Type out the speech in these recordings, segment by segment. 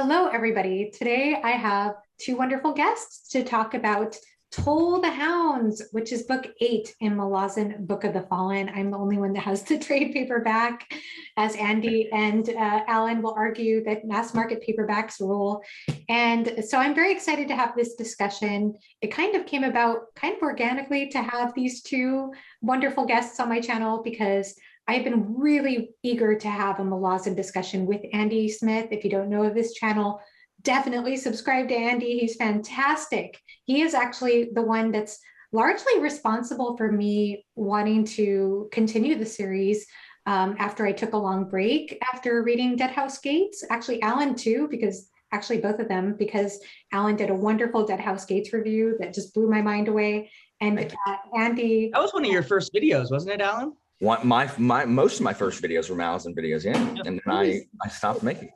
Hello, everybody. Today I have two wonderful guests to talk about Toll the Hounds, which is book 8 in Malazan Book of the Fallen. I'm the only one that has the trade paperback, as Andy and Alan will argue that mass market paperbacks rule. And so I'm very excited to have this discussion. It kind of came about kind of organically to have these two wonderful guests on my channel because I've been really eager to have a Malazan discussion with Andy Smith. If you don't know of his channel, definitely subscribe to Andy. He's fantastic. He is actually the one that's largely responsible for me wanting to continue the series after I took a long break after reading Dead House Gates. Actually, Alan too, because actually both of them, because Alan did a wonderful Dead House Gates review that just blew my mind away. And Andy— That was one of your first videos, wasn't it, Alan? Most of my first videos were Malazan videos, yeah. And then I stopped making them.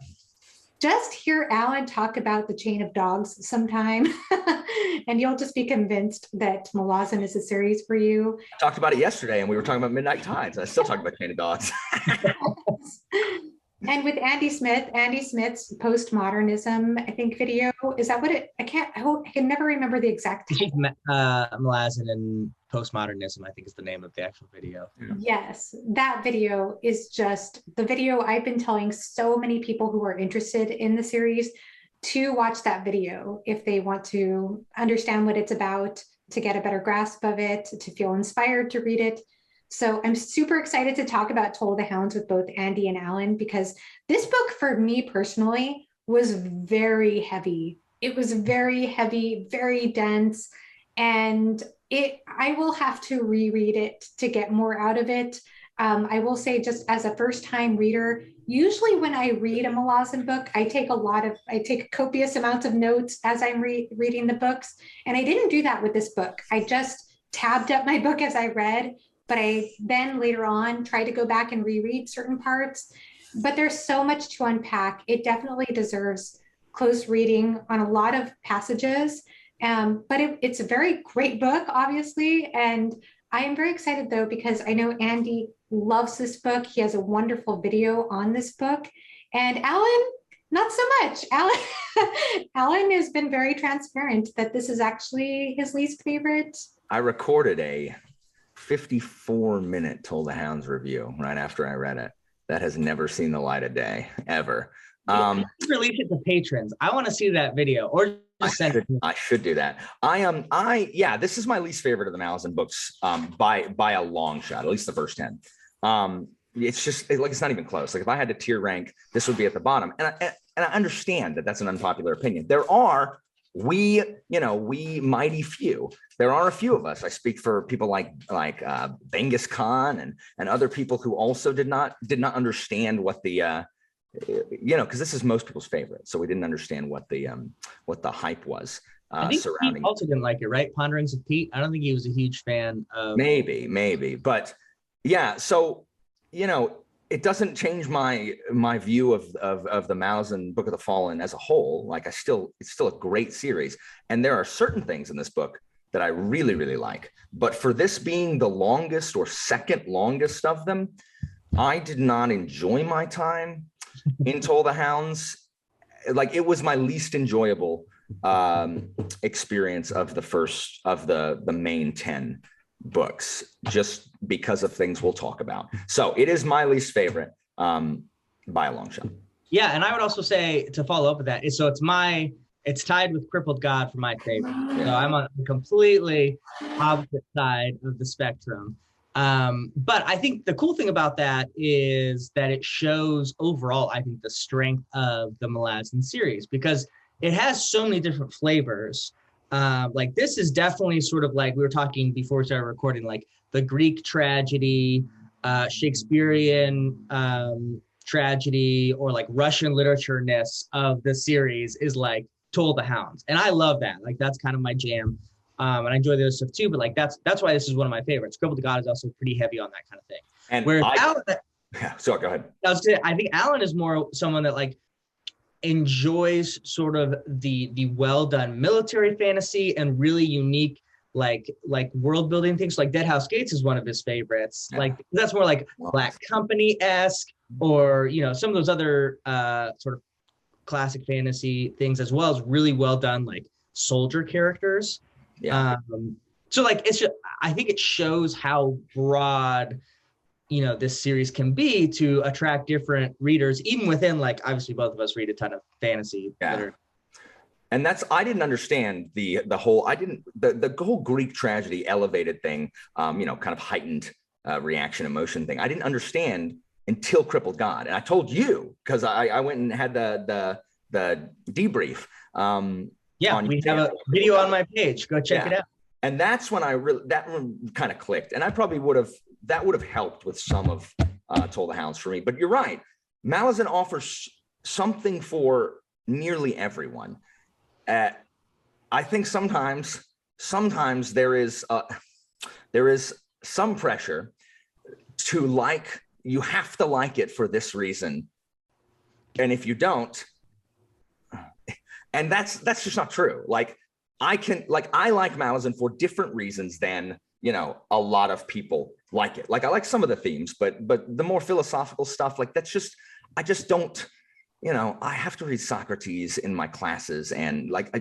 Just hear Alan talk about the chain of dogs sometime, and you'll just be convinced that Malazan is a series for you. I talked about it yesterday, and we were talking about Midnight Tides. I still talk about chain of dogs. And with Andy Smith's postmodernism, I think, video, is that what it— I can never remember the exact title. Malazan and postmodernism, I think, is the name of the actual video. Yes, that video is just the video I've been telling so many people who are interested in the series to watch that video if they want to understand what it's about, to get a better grasp of it, to feel inspired to read it. So I'm super excited to talk about Toll the Hounds with both Andy and Alan, because this book for me personally was very heavy. It was very heavy, very dense, and I will have to reread it to get more out of it. I will say, just as a first-time reader, usually when I read a Malazan book, I take copious amounts of notes as I'm reading the books, and I didn't do that with this book. I just tabbed up my book as I read, but I then later on tried to go back and reread certain parts. But there's so much to unpack. It definitely deserves close reading on a lot of passages. But it's a very great book, obviously. And I am very excited, though, because I know Andy loves this book. He has a wonderful video on this book. And Alan, not so much. Alan has been very transparent that this is actually his least favorite. I recorded a 54-minute Toll the Hounds review right after I read it. That has never seen the light of day, ever. Release it to patrons. I want to see that video, or just send it. I should do that. Yeah, this is my least favorite of the Malazan books by a long shot, at least the first 10. It's just it's not even close. Like, if I had to tier rank, this would be at the bottom. And I understand that that's an unpopular opinion. There are we mighty few. There are a few of us. I speak for people like Genghis Khan and other people who also did not understand what the because this is most people's favorite. So we didn't understand what the hype was. I think surrounding. Pete also didn't like it, right? Ponderings of Pete. I don't think he was a huge fan of. Maybe, but yeah. So it doesn't change my view of the Malazan Book of the Fallen as a whole. Like, it's still a great series, and there are certain things in this book that I really, really like. But for this being the longest or second longest of them, I did not enjoy my time in Toll the Hounds. Like, it was my least enjoyable experience of the main 10 books, just because of things we'll talk about. So it is my least favorite by a long shot. Yeah, and I would also say, to follow up with that, it's tied with Crippled God for my favorite. So I'm on the completely opposite side of the spectrum. But I think the cool thing about that is that it shows overall, I think, the strength of the Malazan series, because it has so many different flavors. Like, this is definitely sort of like we were talking before we started recording, like the Greek tragedy, Shakespearean tragedy, or like Russian literature-ness of the series is like Toll the Hounds. And I love that. Like, that's kind of my jam. And I enjoy the other stuff too, but like that's why this is one of my favorites. Crippled God is also pretty heavy on that kind of thing. And Alan, go ahead. I think Alan is more someone that like enjoys sort of the well done military fantasy and really unique like world building things. Like Dead House Gates is one of his favorites. Yeah. Like, that's more like Black Company-esque, or some of those other sort of classic fantasy things, as well as really well done like soldier characters. Yeah. So like it's just, I think it shows how broad, you know, this series can be to attract different readers, even within, like, obviously both of us read a ton of fantasy literature. And that's, I didn't understand the whole, the whole Greek tragedy elevated thing, you know, kind of heightened reaction, emotion thing. I didn't understand until Crippled God. And I told you, because I went and had the debrief. Yeah, we have a video on my page. Go check it out. And that's when that one kind of clicked. And I probably that would have helped with some of Toll the Hounds for me. But you're right. Malazan offers something for nearly everyone. I think sometimes there is some pressure to like, you have to like it for this reason. And if you don't, and that's just not true. Like, I like Malazan for different reasons than, you know, a lot of people like it. Like, I like some of the themes, but the more philosophical stuff, like, I just don't, you know, I have to read Socrates in my classes, and like,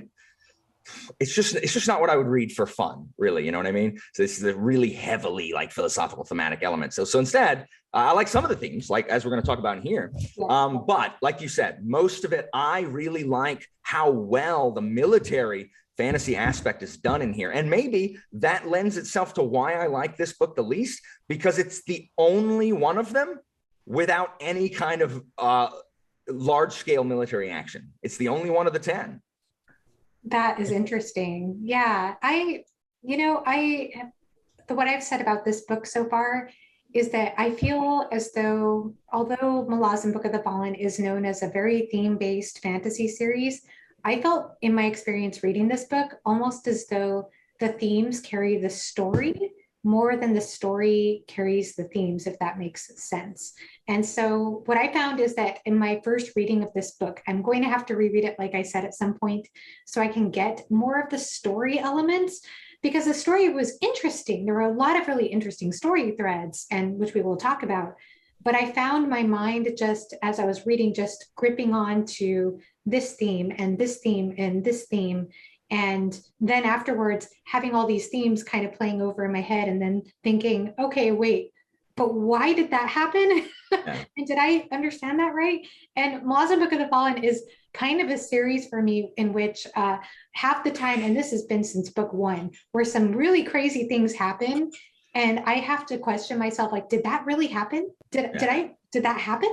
it's just not what I would read for fun, really. You know what I mean? So this is a really heavily like philosophical thematic element. So instead, I like some of the themes, like as we're going to talk about in here. But like you said, most of it, I really like how well the military fantasy aspect is done in here. And maybe that lends itself to why I like this book the least, because it's the only one of them without any kind of large scale military action. It's the only one of the 10. That is interesting. Yeah, what I've said about this book so far is that I feel as though, although Malazan Book of the Fallen is known as a very theme-based fantasy series, I felt in my experience reading this book almost as though the themes carry the story more than the story carries the themes, if that makes sense. And so what I found is that in my first reading of this book, I'm going to have to reread it, like I said, at some point, so I can get more of the story elements, because the story was interesting. There were a lot of really interesting story threads, and which we will talk about. But I found my mind, just as I was reading, just gripping on to this theme and this theme and this theme. And then afterwards, having all these themes kind of playing over in my head, and then thinking, okay, wait, but why did that happen? Yeah. And did I understand that right? And Malazan Book of the Fallen is kind of a series for me in which half the time, and this has been since book 1, where some really crazy things happen. And I have to question myself, like, did that really happen? Did that happen?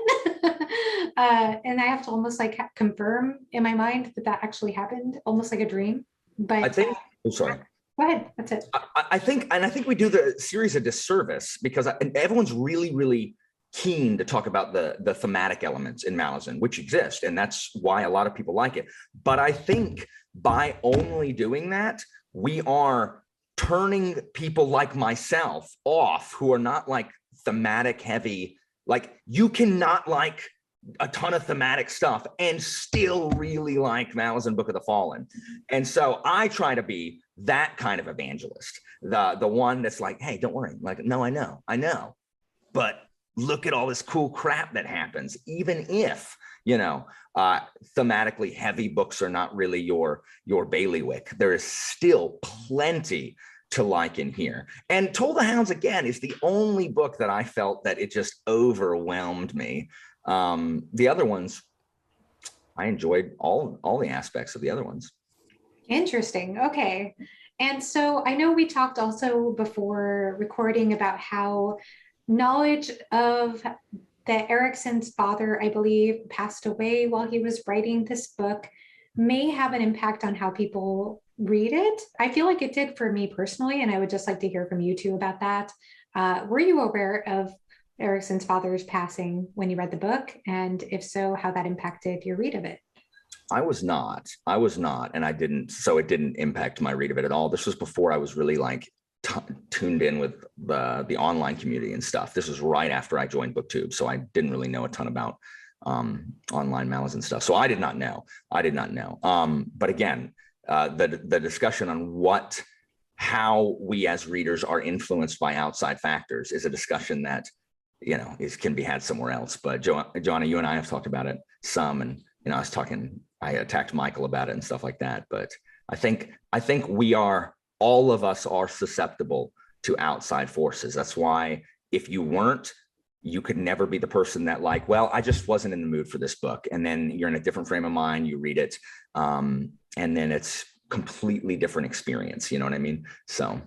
And I have to almost like confirm in my mind that actually happened, almost like a dream. But I think, sorry. Go ahead, that's it. I think we do the series a disservice, because everyone's really, really keen to talk about the thematic elements in Malazan, which exist, and that's why a lot of people like it. But I think by only doing that, we are turning people like myself off, who are not like thematic heavy. Like, you cannot like a ton of thematic stuff and still really like Malazan Book of the Fallen. And so I try to be that kind of evangelist, the one that's like, hey, don't worry. Like, no, I know, but look at all this cool crap that happens, even if, you know, thematically heavy books are not really your bailiwick. There is still plenty to like in here. And Toll the Hounds, again, is the only book that I felt that it just overwhelmed me. The other ones, I enjoyed all the aspects of the other ones. Interesting. Okay. And so I know we talked also before recording about how knowledge of that Erikson's father, I believe, passed away while he was writing this book may have an impact on how people read it. I feel like it did for me personally, and I would just like to hear from you too about that. Were you aware of Erikson's father's passing when you read the book? And if so, how that impacted your read of it? I was not, and I didn't, so it didn't impact my read of it at all. This was before I was really like tuned in with the online community and stuff. This was right after I joined BookTube, so I didn't really know a ton about online Malazan stuff. So I did not know. But again, the discussion on how we as readers are influenced by outside factors is a discussion that, you know, can be had somewhere else. But Joanna, you and I have talked about it some, and you know, I attacked Michael about it and stuff like that. But I think all of us are susceptible to outside forces. That's why if you weren't, you could never be the person that like, well, I just wasn't in the mood for this book. And then you're in a different frame of mind, you read it. And then it's completely different experience. You know what I mean? So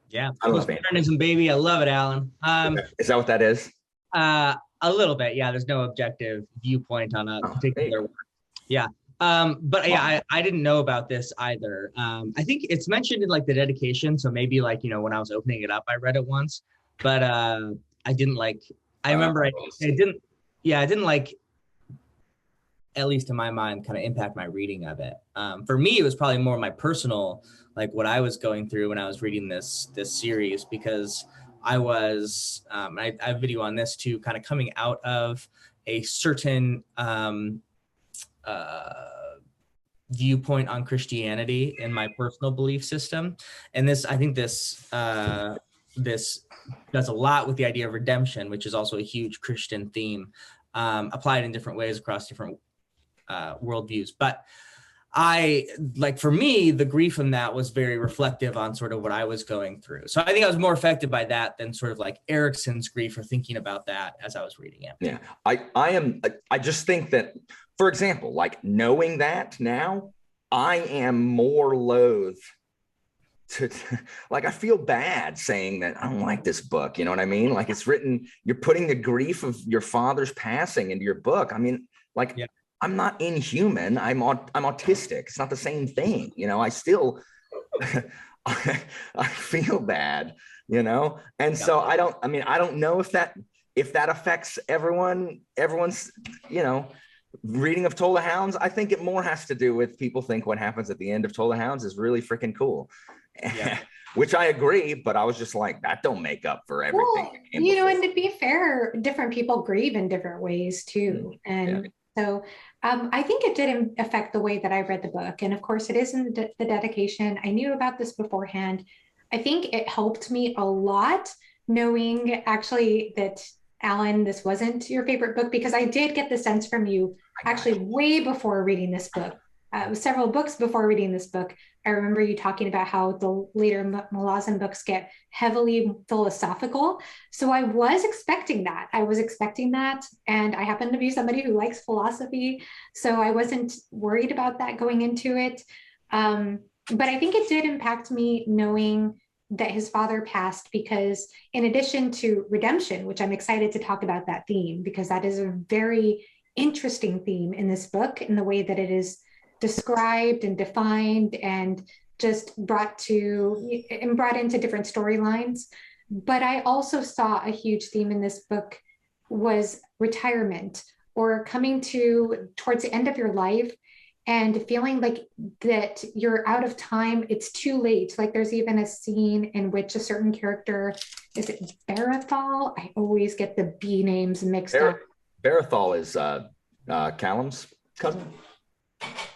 yeah, postmodernism, baby. I love it, Alan. Is that what that is? A little bit. Yeah. There's no objective viewpoint on a particular work. Yeah. But yeah, I didn't know about this either. I think it's mentioned in like the dedication. So maybe like, you know, when I was opening it up, I read it once, but I didn't like, I remember I didn't like, at least in my mind, kind of impact my reading of it. For me, it was probably more my personal, like what I was going through when I was reading this series, because I was, I have a video on this too, kind of coming out of a certain viewpoint on Christianity in my personal belief system. And this, I think this does a lot with the idea of redemption, which is also a huge Christian theme, applied in different ways across different worldviews. But for me, the grief in that was very reflective on sort of what I was going through. So I think I was more affected by that than sort of like Erikson's grief or thinking about that as I was reading it. Yeah, I just think that, for example, like knowing that now, I am more loath to like, I feel bad saying that I don't like this book. You know what I mean? Like it's written, you're putting the grief of your father's passing into your book. I mean, like, yeah. I'm not inhuman. I'm autistic. It's not the same thing. You know, I still, I feel bad, you know? And yeah. So I don't know if that affects everyone's, you know, reading of Toll the Hounds. I think it more has to do with people think what happens at the end of Toll the Hounds is really freaking cool. Yeah. Which I agree, but I was just like, that don't make up for everything. Well, you know, and to be fair, different people grieve in different ways too. Mm-hmm. And yeah. So I think it did affect the way that I read the book. And of course, it is in the dedication. I knew about this beforehand. I think it helped me a lot knowing actually that, Alan, this wasn't your favorite book, because I did get the sense from you actually way before reading this book. Several books before reading this book, I remember you talking about how the later Malazan books get heavily philosophical. So I was expecting that. And I happen to be somebody who likes philosophy. So I wasn't worried about that going into it. But I think it did impact me knowing that his father passed, because in addition to redemption, which I'm excited to talk about that theme, because that is a very interesting theme in this book, in the way that it is described and defined and just brought into different storylines. But I also saw a huge theme in this book was retirement, or coming towards the end of your life and feeling like that you're out of time, it's too late. Like there's even a scene in which a certain character, is it Barathol? I always get the B names mixed up. Barathol is Callum's cousin,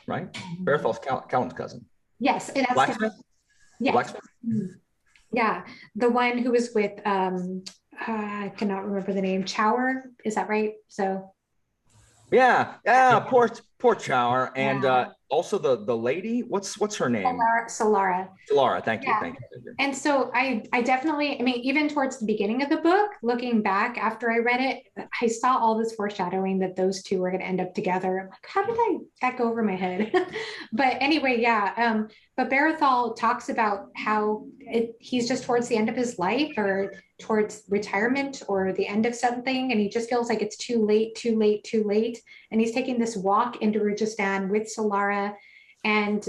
right? Barathol's Callum's cousin. Yes. And that's Blacksmith? Yes. Blacksmith? Yeah. The one who was with, I cannot remember the name, Chower, is that right? So. Yeah. Poor Chower. And also the lady, what's her name? Solara. Thank you. And so I definitely, I mean, even towards the beginning of the book, looking back after I read it, I saw all this foreshadowing that those two were going to end up together. I'm like, how did that go over my head? But anyway, yeah. But Barathol talks about how he's just towards the end of his life, or towards retirement, or the end of something, and he just feels like it's too late. And he's taking this walk into Rajasthan with Solara, and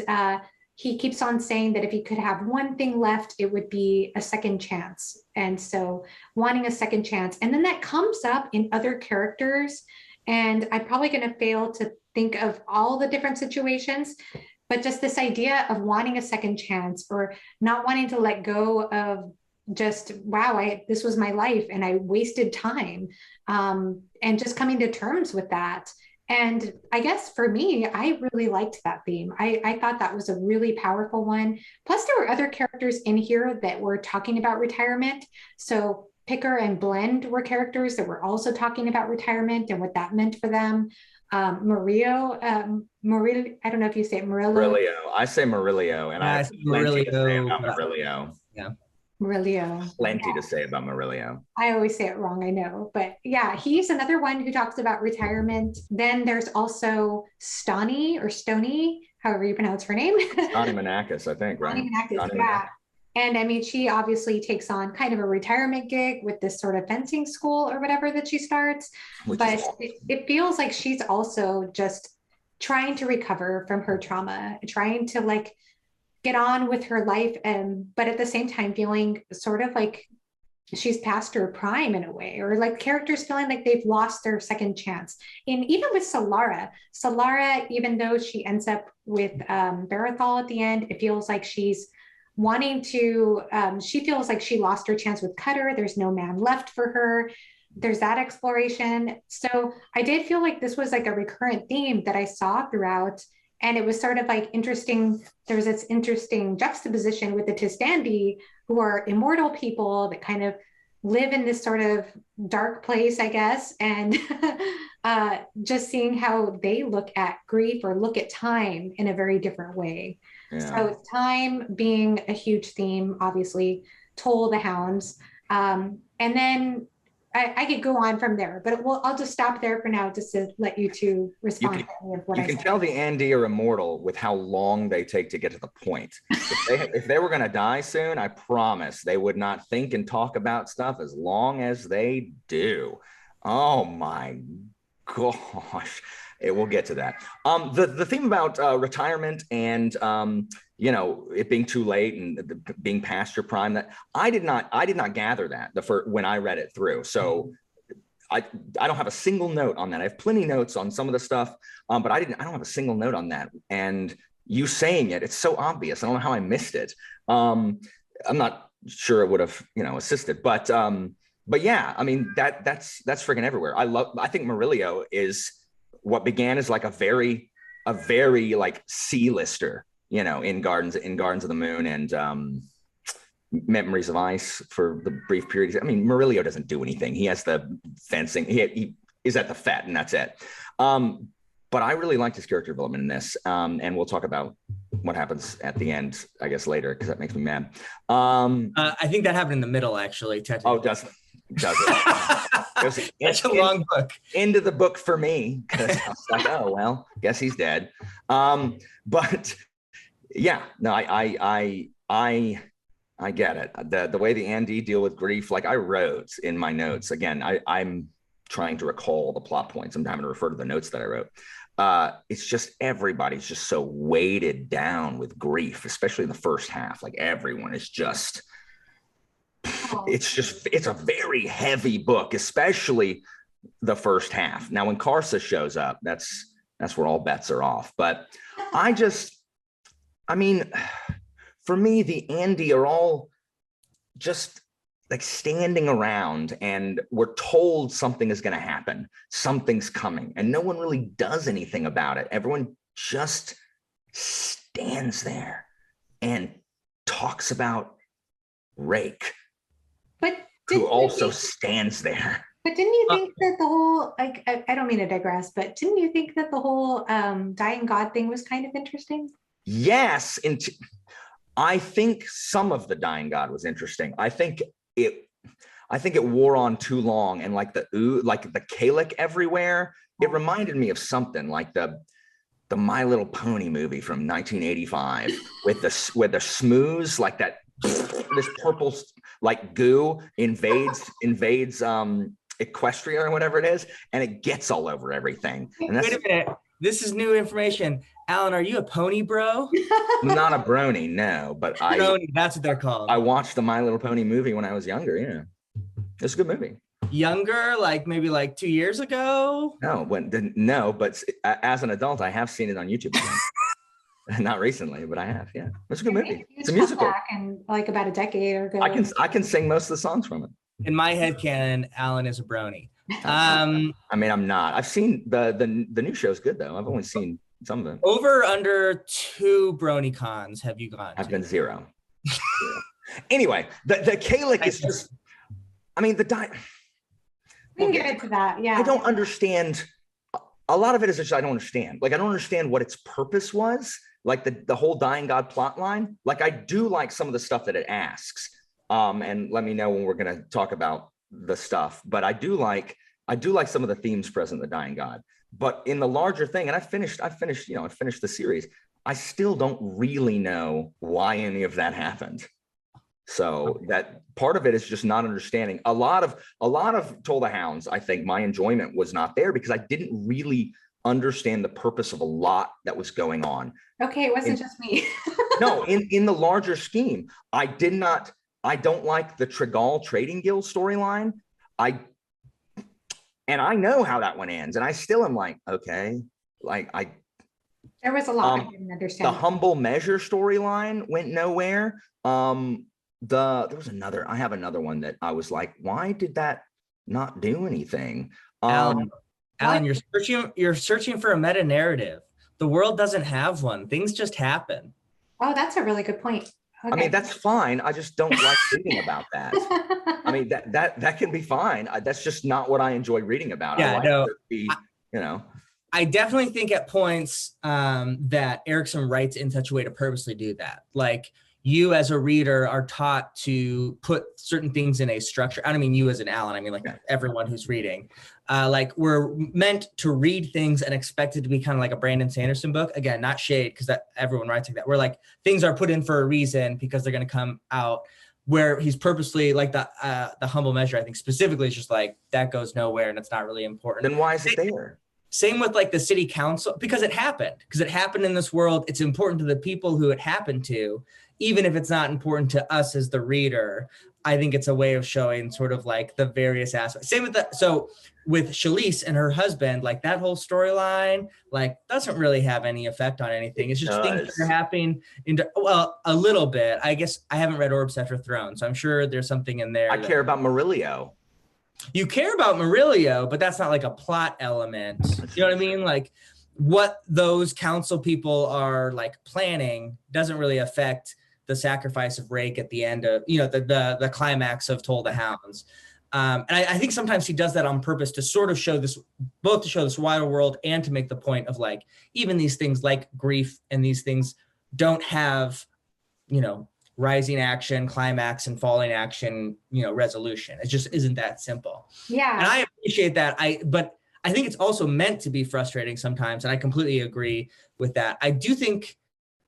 he keeps on saying that if he could have one thing left, it would be a second chance. And so wanting a second chance, and then that comes up in other characters, and I'm probably going to fail to think of all the different situations, but just this idea of wanting a second chance, or not wanting to let go of just, wow, this was my life and I wasted time, and just coming to terms with that. And I guess for me, I really liked that theme. I thought that was a really powerful one. Plus, there were other characters in here that were talking about retirement. So Picker and Blend were characters that were also talking about retirement and what that meant for them. Murillo, I don't know if you say it, Murillo. Murillo. I say Murillo, and I have plenty to say about Murillo. Yeah. Murillo. Plenty to say about Murillo. I always say it wrong, I know. But yeah, he's another one who talks about retirement. Then there's also Stoney, however you pronounce her name. Stani Manakis, I think, right? Stani Manakis, yeah. And I mean, she obviously takes on kind of a retirement gig with this sort of fencing school or whatever that she starts. But it feels like she's also just trying to recover from her trauma, trying to like get on with her life, but at the same time feeling sort of like she's past her prime in a way, or like characters feeling like they've lost their second chance. And even with Solara, even though she ends up with Barathol at the end, it feels like she's wanting to, she feels like she lost her chance with Cutter. There's no man left for her. There's that exploration. So I did feel like this was like a recurrent theme that I saw throughout. And it was sort of like interesting. There was this interesting juxtaposition with the Tistandi, who are immortal people that kind of live in this sort of dark place, I guess. And just seeing how they look at grief or look at time in a very different way. Yeah. So time being a huge theme, obviously, Toll the Hounds. And then I could go on from there, but I'll just stop there for now, just to let you two respond to any of what I said. You can tell the Andi are immortal with how long they take to get to the point. If they were going to die soon, I promise they would not think and talk about stuff as long as they do. Oh my gosh. We'll get to that. The theme about retirement and it being too late and being past your prime, that I did not gather that when I read it through. So I don't have a single note on that. I have plenty notes on some of the stuff, but I don't have a single note on that. And you saying it, it's so obvious. I don't know how I missed it. I'm not sure it would have assisted, but yeah, I mean that's freaking everywhere. I think Murillo is what began as like a very like C-lister, in Gardens of the Moon and Memories of Ice for the brief period. I mean, Murillo doesn't do anything. He has the fencing. He is at the Fete, and that's it. But I really liked his character development in this, and we'll talk about what happens at the end, I guess, later, because that makes me mad. I think that happened in the middle, actually. Technically. Oh, does it? It's a long book. End of the book for me, because I was like, oh well, guess he's dead. But yeah, no, I get it. The way the Andi deal with grief, like I wrote in my notes. Again, I'm trying to recall the plot points. I'm having to refer to the notes that I wrote. It's just everybody's just so weighted down with grief, especially in the first half. Like everyone is just. It's a very heavy book, especially the first half. Now, when Karsa shows up, that's where all bets are off. But I mean, for me, the Andi are all just like standing around, and we're told something is going to happen. Something's coming, and no one really does anything about it. Everyone just stands there and talks about Rake. But who also stands there. But didn't you think that the whole, like, I don't mean to digress, but didn't you think that the whole dying god thing was kind of interesting? Yes. I think some of the dying god was interesting. I think it wore on too long, and like the Kalik everywhere, it reminded me of something like the My Little Pony movie from 1985 with the smooze, like that this purple like goo invades Equestria or whatever it is, and it gets all over everything. And wait a minute, this is new information. Alan, are you a pony bro? I'm not a brony, no, but brony, that's what they're called. I watched the My Little Pony movie when I was younger. Yeah, it's a good movie. Younger, like maybe like 2 years ago? No, but as an adult, I have seen it on YouTube. Not recently, but I have. Yeah, it's a good movie. It's a musical. Back in like about a decade ago. I can sing most of the songs from it. In my head canon, Alan is a brony. I mean, I'm not. I've seen the new show's good though. I've only seen some of it. Over under 2 brony cons have you gone? I've been 0. Anyway, the Kalik is just. I mean, we can get into that. Yeah. I don't understand a lot of it is just I don't understand. Like, I don't understand what its purpose was. Like the whole dying God plot line. Like, I do like some of the stuff that it asks. And let me know when we're going to talk about the stuff. But I do like some of the themes present in the dying God. But in the larger thing, and I finished the series. I still don't really know why any of that happened. So that part of it is just not understanding. A lot of Toll the Hounds, I think my enjoyment was not there because I didn't really understand the purpose of a lot that was going on. Okay, it wasn't just me. No, in the larger scheme, I don't like the Tregal Trading Guild storyline. And I know how that one ends, and I still am like, okay, there was a lot I didn't understand. The Humble Measure storyline went nowhere. I have another one that I was like, why did that not do anything? Alan, you're searching for a meta narrative. The world doesn't have one. Things just happen. Oh, that's a really good point. Okay. I mean, that's fine. I just don't like reading about that. I mean, that can be fine. That's just not what I enjoy reading about. Yeah, I I definitely think at points that Erikson writes in such a way to purposely do that. Like, you as a reader are taught to put certain things in a structure. I don't mean you as an Alan. I mean like everyone who's reading. Like, we're meant to read things and expect it to be kind of like a Brandon Sanderson book. Again, not shade, because everyone writes like that. We're like, things are put in for a reason because they're going to come out. Where he's purposely like the Humble Measure, I think specifically is just like, that goes nowhere and it's not really important. Then why is it there? Same with like the city council, because it happened in this world. It's important to the people who it happened to, even if it's not important to us as the reader. I think it's a way of showing sort of like the various aspects. Same with with Shalise and her husband, like that whole storyline, like doesn't really have any effect on anything. It's just things that are happening a little bit. I guess I haven't read Orbs After Throne, so I'm sure there's something in there. I care about Murillo. You care about Murillo, but that's not like a plot element. You know what I mean? Like, what those council people are like planning doesn't really affect the sacrifice of Rake at the end of, the climax of Toll the Hounds. And I think sometimes he does that on purpose to sort of show this, both to show this wider world and to make the point of like, even these things like grief and these things don't have, rising action, climax, and falling action, resolution. It just isn't that simple. Yeah. And I appreciate that. But I think it's also meant to be frustrating sometimes. And I completely agree with that. I do think,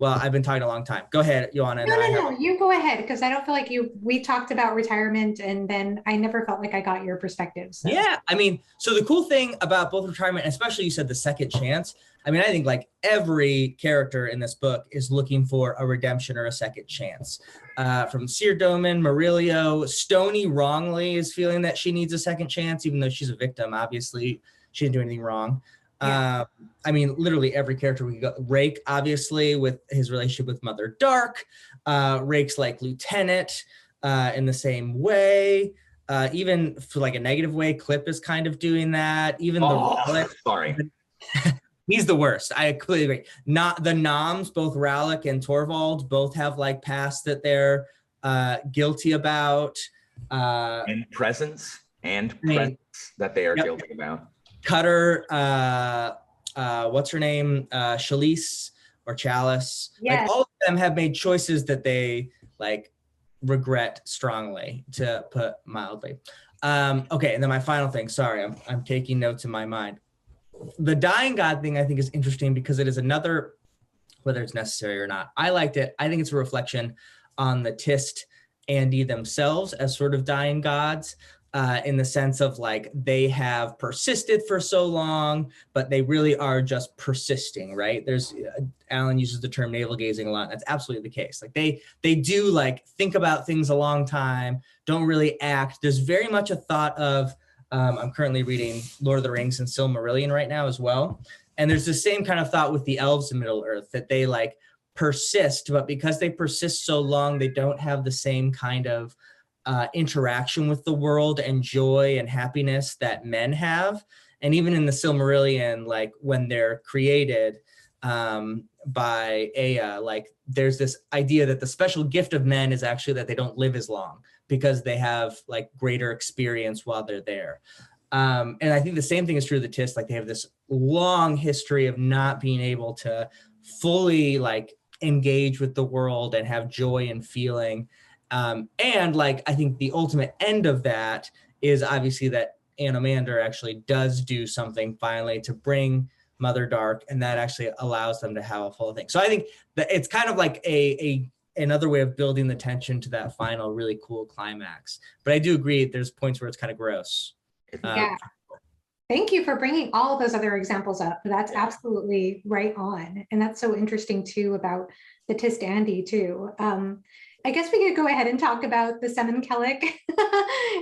well, I've been talking a long time. Go ahead, Joanna. No, you go ahead, because I don't feel like we talked about retirement and then I never felt like I got your perspective. So. Yeah, I mean, so the cool thing about both retirement, especially you said the second chance, I mean, I think like every character in this book is looking for a redemption or a second chance. From Seer Doman, Murillo, Stoney wrongly is feeling that she needs a second chance, even though she's a victim. Obviously, she didn't do anything wrong. Yeah. I mean, literally every character we got. Rake, obviously, with his relationship with Mother Dark. Rake's like Lieutenant in the same way. Even for like a negative way, Clip is kind of doing that. Even sorry. He's the worst. I completely agree. Not the Noms, both Rallick and Torvald, both have like past that they're guilty about. And presence that they are guilty about. Cutter, what's her name? Shalise or Chalice. Yes. Like, all of them have made choices that they like regret strongly, to put mildly. Okay, and then my final thing. Sorry, I'm taking notes in my mind. The dying God thing I think is interesting because it is another, whether it's necessary or not. I liked it. I think it's a reflection on the Tist Andy themselves as sort of dying gods. In the sense of like, they have persisted for so long, but they really are just persisting, right? Alan uses the term navel gazing a lot. That's absolutely the case. Like they do like think about things a long time, don't really act. There's very much a thought of, I'm currently reading Lord of the Rings and Silmarillion right now as well. And there's the same kind of thought with the elves in Middle Earth, that they like persist, but because they persist so long, they don't have the same kind of interaction with the world and joy and happiness that men have. And even in the Silmarillion, like when they're created by Ea, like there's this idea that the special gift of men is actually that they don't live as long because they have like greater experience while they're there. And I think the same thing is true of the Tist. Like they have this long history of not being able to fully like engage with the world and have joy and feeling. And like, I think the ultimate end of that is obviously that Anomander actually does do something finally to bring Mother Dark, and that actually allows them to have a full thing. So I think that it's kind of like another way of building the tension to that final really cool climax. But I do agree there's points where it's kind of gross. Yeah. Thank you for bringing all of those other examples up. That's absolutely right on. And that's so interesting too about the Tistandi too. I guess we could go ahead and talk about the Semen Kellic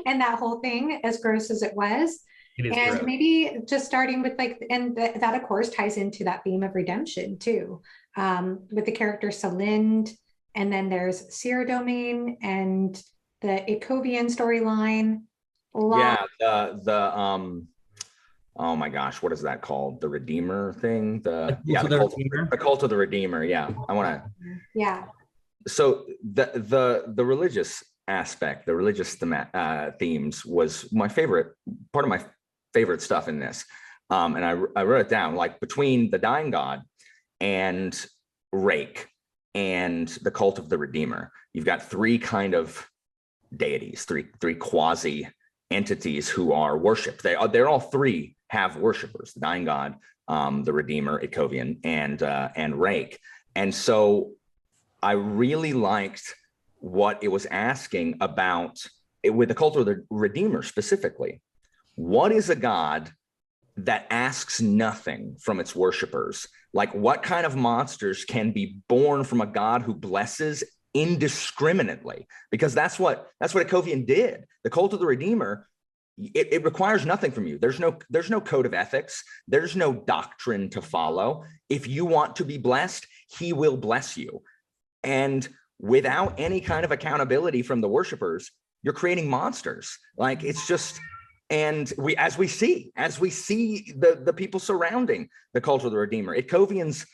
and that whole thing, as gross as it was. And gross. Maybe just starting with like, and that of course ties into that theme of redemption too, with the character Salind, and then there's Seer Domain and the Ikovian storyline. Oh my gosh, what is that called? The Redeemer thing? The Cult of the Redeemer. Yeah, I want to. Yeah. So the religious aspect, the religious themes was my favorite part of my favorite stuff in this, and I wrote it down. Like between the Dying God and Rake and the Cult of the Redeemer, you've got three kind of deities, three quasi entities who are worshipped. They're all three have worshipers: the Dying God, the Redeemer, Ikovian, and Rake. And so I really liked what it was asking about it with the Cult of the Redeemer specifically. What is a God that asks nothing from its worshipers? Like, what kind of monsters can be born from a God who blesses indiscriminately? Because that's what Ikovian did. The Cult of the Redeemer, it requires nothing from you. There's no code of ethics. There's no doctrine to follow. If you want to be blessed, he will bless you. And without any kind of accountability from the worshipers, you're creating monsters. Like, it's just, and as we see the people surrounding the Cult of the Redeemer, Ikovian's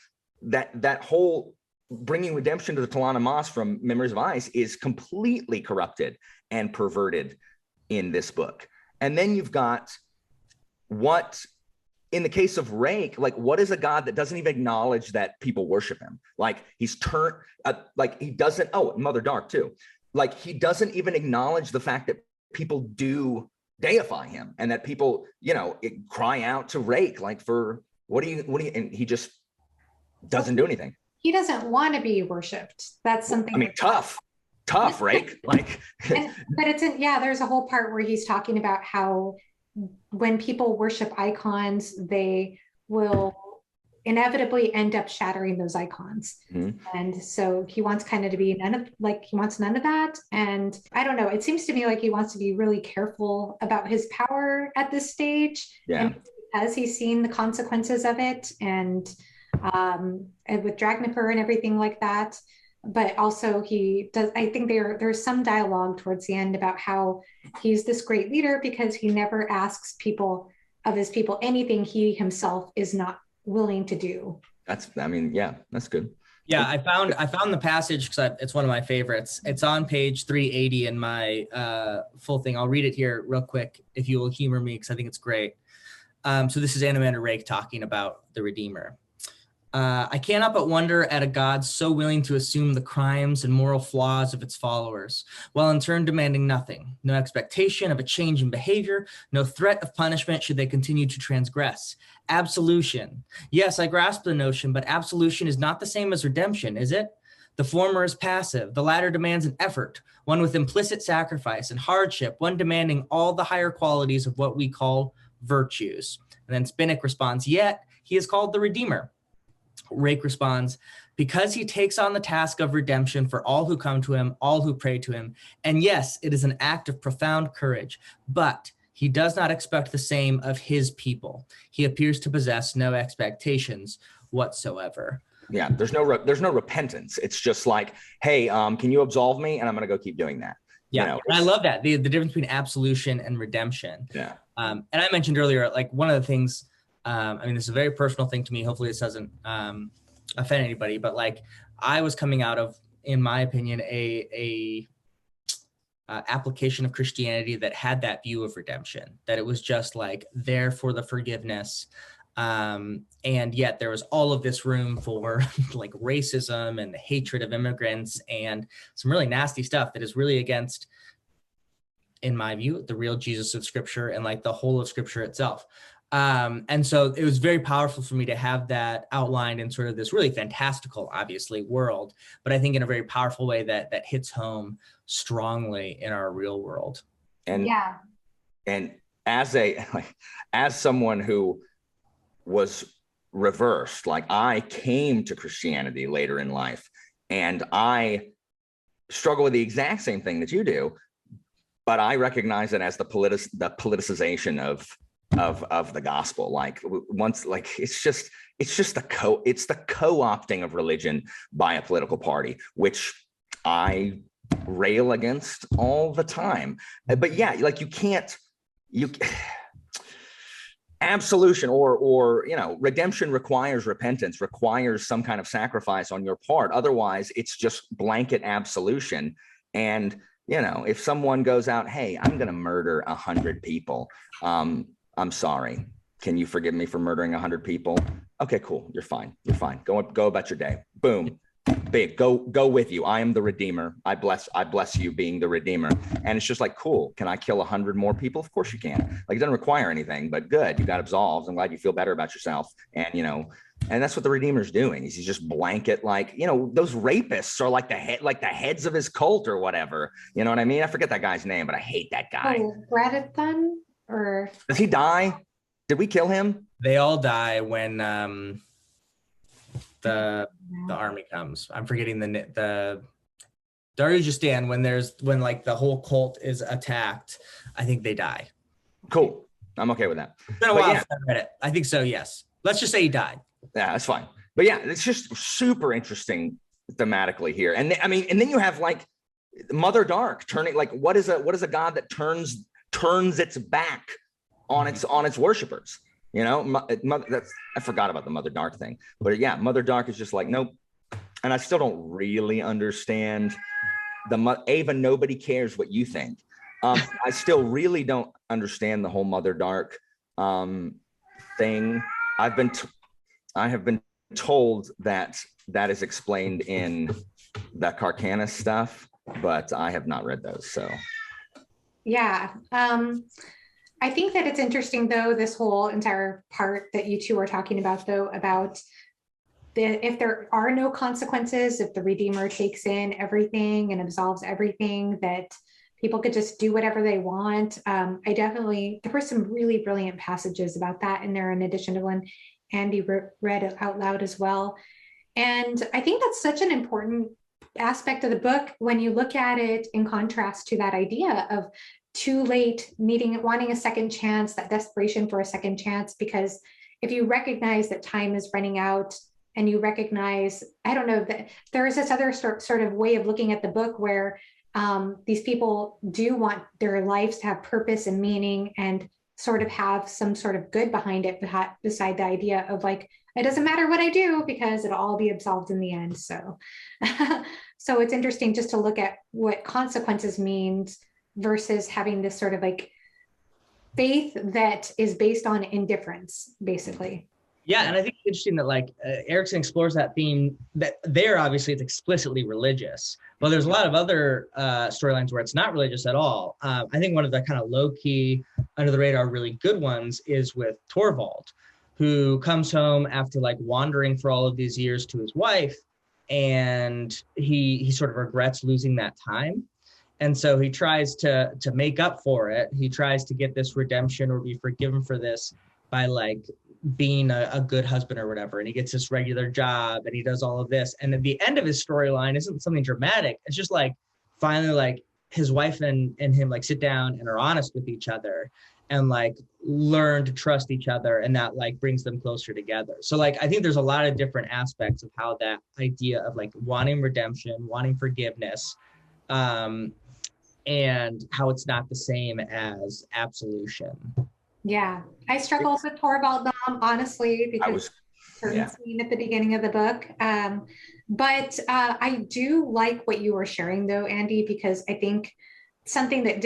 that whole bringing redemption to the Talana Moss from Memories of Ice is completely corrupted and perverted in this book. And then you've got what, in the case of Rake, like, what is a God that doesn't even acknowledge that people worship him? Like, he's turned, like, he doesn't, Mother Dark too. Like, he doesn't even acknowledge the fact that people do deify him and that people, cry out to Rake, like, for what do you, and he just doesn't do anything. He doesn't want to be worshipped. That's something. I mean, tough, Rake. Like, but there's a whole part where he's talking about how when people worship icons, they will inevitably end up shattering those icons. Mm-hmm. And so he wants kind of to be none of that. And I don't know, it seems to me like he wants to be really careful about his power at this stage. Yeah. And because he's seen the consequences of it, and with Dragnipur and everything like that. But also I think there's some dialogue towards the end about how he's this great leader because he never asks his people anything he himself is not willing to do. That's good. Yeah, I found the passage because it's one of my favorites. It's on page 380 in my full thing. I'll read it here real quick if you will humor me, because I think it's great. So this is Anomander Rake talking about the Redeemer. I cannot but wonder at a God so willing to assume the crimes and moral flaws of its followers, while in turn demanding nothing, no expectation of a change in behavior, no threat of punishment should they continue to transgress. Absolution. Yes, I grasp the notion, but absolution is not the same as redemption, is it? The former is passive. The latter demands an effort, one with implicit sacrifice and hardship, one demanding all the higher qualities of what we call virtues. And then Spinnick responds, yet he is called the Redeemer. Rake responds, because he takes on the task of redemption for all who come to him, all who pray to him. And yes, it is an act of profound courage, but he does not expect the same of his people. He appears to possess no expectations whatsoever. Yeah, there's no repentance. It's just like, hey, can you absolve me? And I'm going to go keep doing that. Yeah, and I love that, the difference between absolution and redemption. Yeah. And I mentioned earlier, like, one of the things, this is a very personal thing to me. Hopefully this doesn't offend anybody, but like, I was coming out of, in my opinion, a application of Christianity that had that view of redemption, that it was just like there for the forgiveness. And yet there was all of this room for like racism and hatred of immigrants and some really nasty stuff that is really against, in my view, the real Jesus of Scripture and like the whole of Scripture itself. And so it was very powerful for me to have that outlined in sort of this really fantastical, obviously, world, but I think in a very powerful way that hits home strongly in our real world. And yeah. And as someone who was reversed, like I came to Christianity later in life, and I struggle with the exact same thing that you do, but I recognize it as the politicization of the gospel. Like once, like it's the co-opting of religion by a political party, which I rail against all the time. But yeah, like absolution or redemption requires repentance, requires some kind of sacrifice on your part. Otherwise, it's just blanket absolution. And if someone goes out, hey, I'm going to murder 100 people. I'm sorry. Can you forgive me for murdering 100 people? Okay, cool. You're fine. You're fine. Go about your day. Boom. Babe, go with you. I am the Redeemer. I bless you being the Redeemer. And it's just like, cool. Can I kill 100 more people? Of course you can. Like, it doesn't require anything, but good. You got absolved. I'm glad you feel better about yourself. And, and that's what the Redeemer's doing. He's just blanket, like, those rapists are like the heads of his cult or whatever. You know what I mean? I forget that guy's name, but I hate that guy. Oh, Bradithan, or does he die? Did we kill him? They all die when the army comes. I'm forgetting the Darujistan, when like the whole cult is attacked. I think they die. Cool. I'm okay with that. It's been a while since I read it. I think so, yes. Let's just say he died. Yeah, that's fine. But yeah, it's just super interesting thematically here. And and then you have like Mother Dark turning, like, what is a God that turns its back on its worshipers? I forgot about the Mother Dark thing, but yeah, Mother Dark is just like, nope. And I still don't really understand Ava, nobody cares what you think. I still really don't understand the whole Mother Dark thing. I have been told that is explained in the Carcana stuff, but I have not read those. So yeah. I think that it's interesting, though, this whole entire part that you two are talking about, though, about if there are no consequences, if the Redeemer takes in everything and absolves everything, that people could just do whatever they want. There were some really brilliant passages about that in there, in addition to one Andy read out loud as well. And I think that's such an important aspect of the book when you look at it in contrast to that idea of too late, wanting a second chance, that desperation for a second chance. Because if you recognize that time is running out, and you recognize, I don't know, that there is this other sort of way of looking at the book where these people do want their lives to have purpose and meaning and sort of have some sort of good behind it, beside the idea of like, it doesn't matter what I do because it'll all be absolved in the end. So, so it's interesting just to look at what consequences means versus having this sort of like faith that is based on indifference, basically. Yeah, and I think it's interesting that like Erikson explores that theme, that there obviously it's explicitly religious, but there's a lot of other storylines where it's not religious at all. I think one of the kind of low-key, under the radar, really good ones is with Torvald, who comes home after like wandering for all of these years to his wife, and he sort of regrets losing that time. And so he tries to make up for it. He tries to get this redemption or be forgiven for this by like being a good husband or whatever. And he gets this regular job and he does all of this. And at the end of his storyline isn't something dramatic. It's just like finally like his wife and him like sit down and are honest with each other and like learn to trust each other. And that like brings them closer together. So like, I think there's a lot of different aspects of how that idea of like wanting redemption, wanting forgiveness, and how it's not the same as absolution. Yeah, I struggled with Torvald, honestly, because certain scene at the beginning of the book. But I do like what you were sharing, though, Andy, because I think something that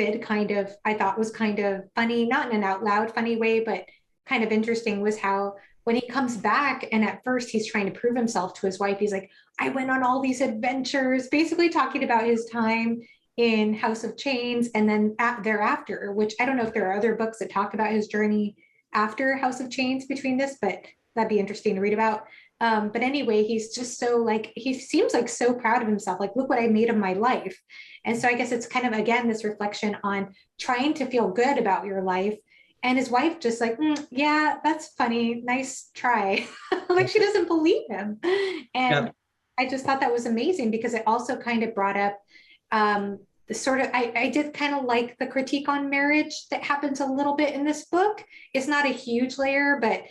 I thought was kind of funny, not in an out loud funny way, but kind of interesting, was how when he comes back, and at first he's trying to prove himself to his wife, he's like, I went on all these adventures, basically talking about his time in House of Chains and then thereafter, which I don't know if there are other books that talk about his journey after House of Chains between this, but that'd be interesting to read about. But anyway, he's just so like, he seems like so proud of himself, like, look what I made of my life. And so I guess it's kind of, again, this reflection on trying to feel good about your life. And his wife just like, yeah, that's funny. Nice try. Like she doesn't believe him. And I just thought that was amazing because it also kind of brought up the sort of, I did kind of like the critique on marriage that happens a little bit in this book. It's not a huge layer, but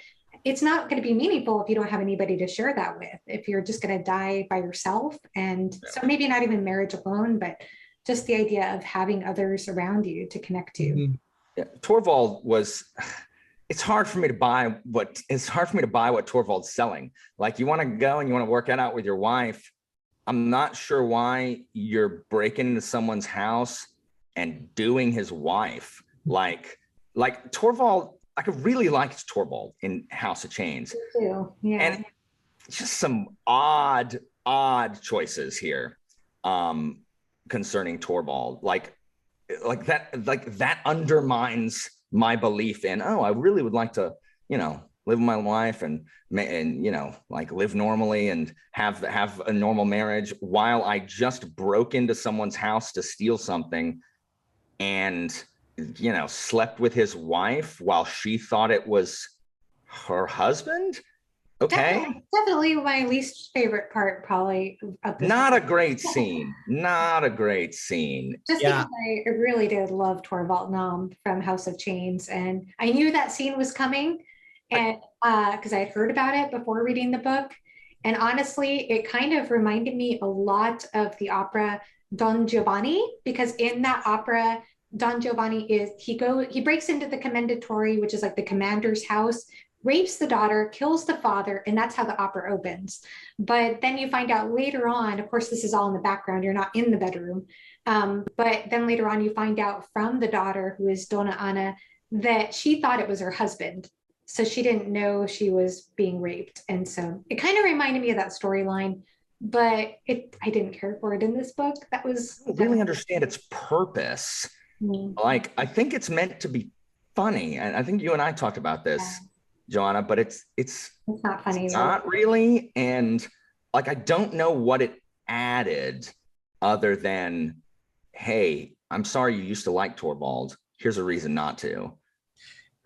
it's not going to be meaningful if you don't have anybody to share that with, if you're just going to die by yourself. And so maybe not even marriage alone, but just the idea of having others around you to connect to. Mm-hmm. Yeah, Torvald was, it's hard for me to buy what Torvald's selling. Like you want to go and you want to work it out with your wife. I'm not sure why you're breaking into someone's house and doing his wife. Like Torvald, I really liked Torvald in House of Chains. Me too. Yeah. And just some odd choices here concerning Torvald. Like that undermines my belief in, oh, I really would like to, live with my wife and like live normally and have a normal marriage while I just broke into someone's house to steal something and, slept with his wife while she thought it was her husband. Okay. Definitely my least favorite part, probably. Not a great scene. Not a great scene. Just because I really did love Torvald Nom from House of Chains. And I knew that scene was coming and because I had heard about it before reading the book. And honestly, it kind of reminded me a lot of the opera Don Giovanni, because in that opera, Don Giovanni he breaks into the commendatory, which is like the commander's house, rapes the daughter, kills the father, and that's how the opera opens. But then you find out later on, of course, this is all in the background, you're not in the bedroom. But then later on, you find out from the daughter, who is Donna Anna, that she thought it was her husband. So she didn't know she was being raped. And so it kind of reminded me of that storyline, but I didn't care for it in this book. That was— I don't really understand its purpose. Like, I think it's meant to be funny. And I think you and I talked about this. Yeah. Joanna, but it's not funny. It's not really. And like, I don't know what it added other than, hey, I'm sorry you used to like Torvald. Here's a reason not to.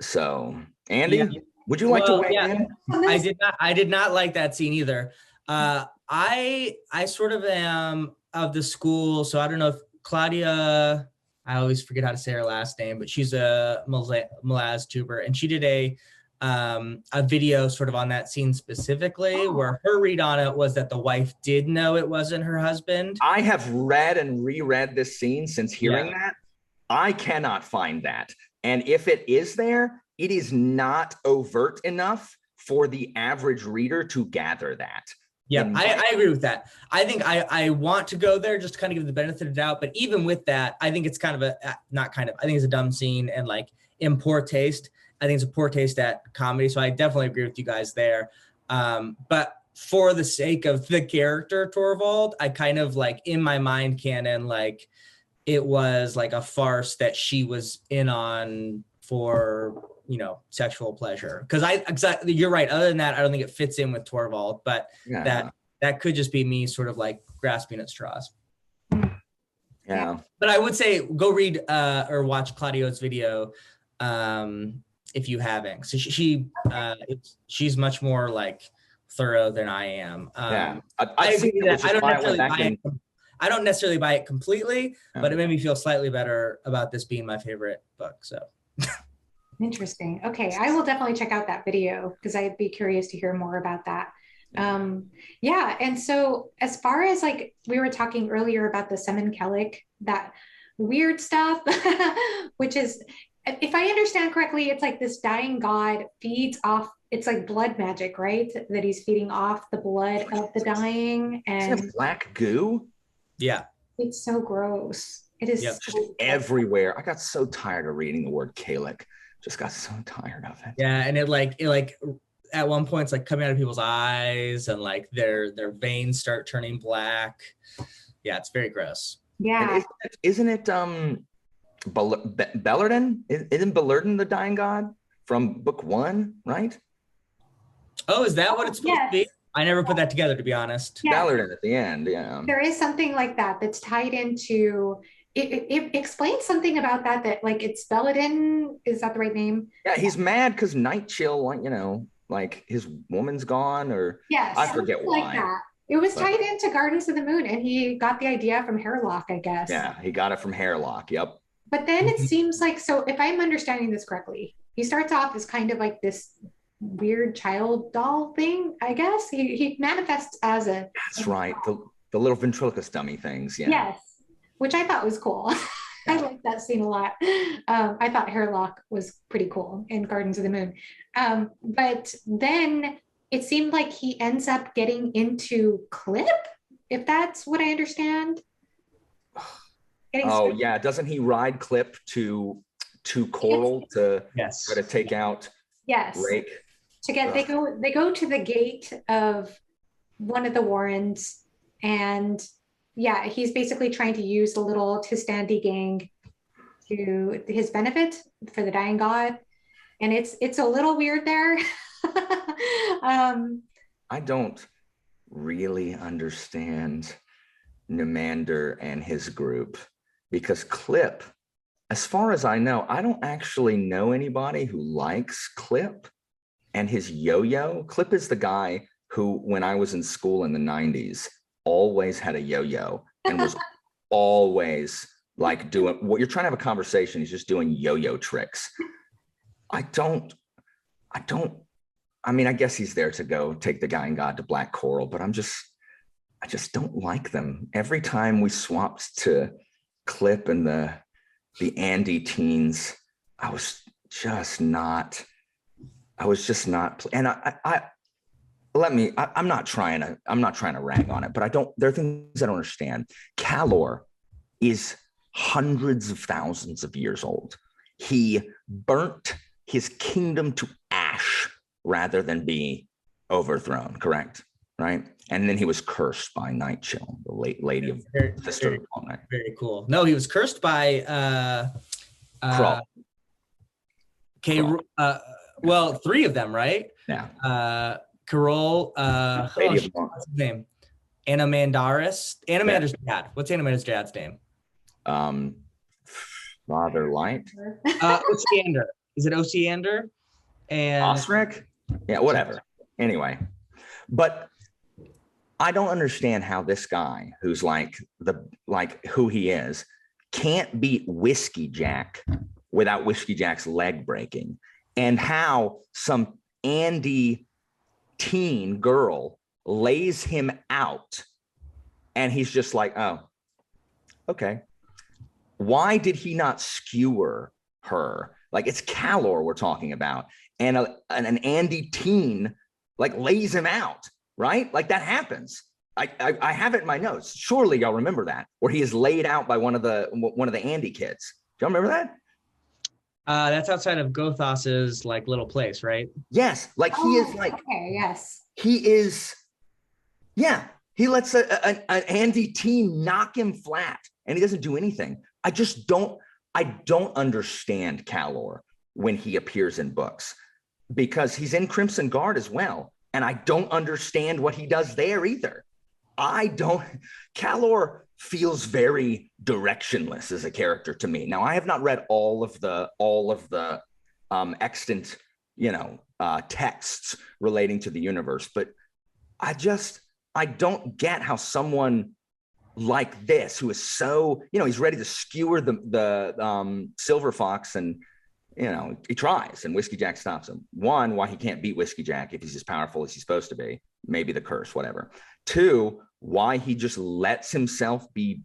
So, Andy, would you like to weigh in? I did not like that scene either. I sort of am of the school. So I don't know if Claudia, I always forget how to say her last name, but she's a Malaz tuber, and she did a video sort of on that scene specifically, where her read on it was that the wife did know it wasn't her husband. I have read and reread this scene since hearing that. I cannot find that. And if it is there, it is not overt enough for the average reader to gather that. Yeah, I agree with that. I think I want to go there just to kind of give the benefit of the doubt. But even with that, I think it's kind of I think it's a dumb scene and like in poor taste. I think it's a poor taste at comedy. So I definitely agree with you guys there. But for the sake of the character Torvald, I kind of like in my mind canon, like it was like a farce that she was in on for, sexual pleasure. Because you're right. Other than that, I don't think it fits in with Torvald, but that could just be me sort of like grasping at straws. Yeah. But I would say go read or watch Claudio's video if you haven't. So she's much more like thorough than I am. I agree that I don't necessarily buy it completely, but it made me feel slightly better about this being my favorite book. So interesting. Okay, I will definitely check out that video because I'd be curious to hear more about that. And so as far as like we were talking earlier about the Semen Kellic, that weird stuff, which is, if I understand correctly, it's like this dying god feeds off, it's like blood magic, right? That he's feeding off the blood of the dying. And isn't it black goo? Yeah. It's so gross. It is just everywhere. I got so tired of reading the word Kellic. Just got so tired of it. Yeah, and it at one point it's like coming out of people's eyes, and like their veins start turning black. Yeah, it's very gross. Yeah. And isn't it Bellerden? Isn't Bellerden the dying god from book 1, right? Oh, is that what it's supposed to be? Yes. I never put that together, to be honest. Yes. Bellerden at the end, yeah. There is something like that that's tied into it explains something about that like it's Belladin. Is that the right name? Yeah, he's mad because Night Chill, like, you know, like his woman's gone, or Yes, I forget why. like that. It was tied into Gardens of the Moon, and he got the idea from Hairlock, I guess. Yeah, he got it from Hairlock. Yep. But then it seems like, so if I'm understanding this correctly, he starts off as kind of like this weird child doll thing, I guess. He manifests as a. That's right. The little ventriloquist dummy things. Yeah. Yes, which I thought was cool. I liked that scene a lot. I thought Hairlock was pretty cool in Gardens of the Moon. But then it seemed like he ends up getting into Clip, if that's what I understand. Oh yeah, doesn't he ride Clip to Coral to try to take out Rake? To get they go to the gate of one of the Warrens, and yeah, he's basically trying to use the little Tistandi gang to his benefit for the dying god, and it's a little weird there. I don't really understand Nimander and his group, because Clip, as far as I know, I don't actually know anybody who likes Clip and his yo-yo. Clip is the guy who, when I was in school in the 90s, always had a yo-yo and was always like doing what you're trying to have a conversation. He's just doing yo-yo tricks. I mean, I guess he's there to go take the dying god to Black Coral, but I just don't like them. Every time we swapped to Clip and the Andy teens, I was just not, and I'm not trying to rag on it, but there are things I don't understand. Calor is hundreds of thousands of years old. He burnt his kingdom to ash rather than be overthrown, correct? Right? And then he was cursed by Night Chill, the late lady of Sister of Long Night. Very cool. No, he was cursed by Krull. Well, 3 of them, right? Yeah. Carol, what's his name? Anamandar's dad. What's Anamandar's dad's name? Father Light. Osiander. Is it Osiander? And Osric? Yeah, whatever. Anyway, but I don't understand how this guy, who's like who he is, can't beat Whiskey Jack without Whiskey Jack's leg breaking, and how some Andy teen girl lays him out and he's just like, oh, okay. Why did he not skewer her? Like, it's Calor we're talking about, and an Andy teen like lays him out, right? Like, that happens. I have it in my notes. Surely y'all remember that, where he is laid out by one of the Andy kids. Do y'all remember that? That's outside of Gothos's like little place, right? Yes, like he is like. Okay, yes. He is. Yeah, he lets an Andy teen knock him flat, and he doesn't do anything. I don't understand Calor when he appears in books, because he's in Crimson Guard as well, and I don't understand what he does there either. Calor feels very directionless as a character to me. Now, I have not read all of the extant, texts relating to the universe, but I don't get how someone like this, who is so, he's ready to skewer the Silver Fox, and he tries, and Whiskey Jack stops him. One, why he can't beat Whiskey Jack if he's as powerful as he's supposed to be. Maybe the curse, whatever. 2, why he just lets himself be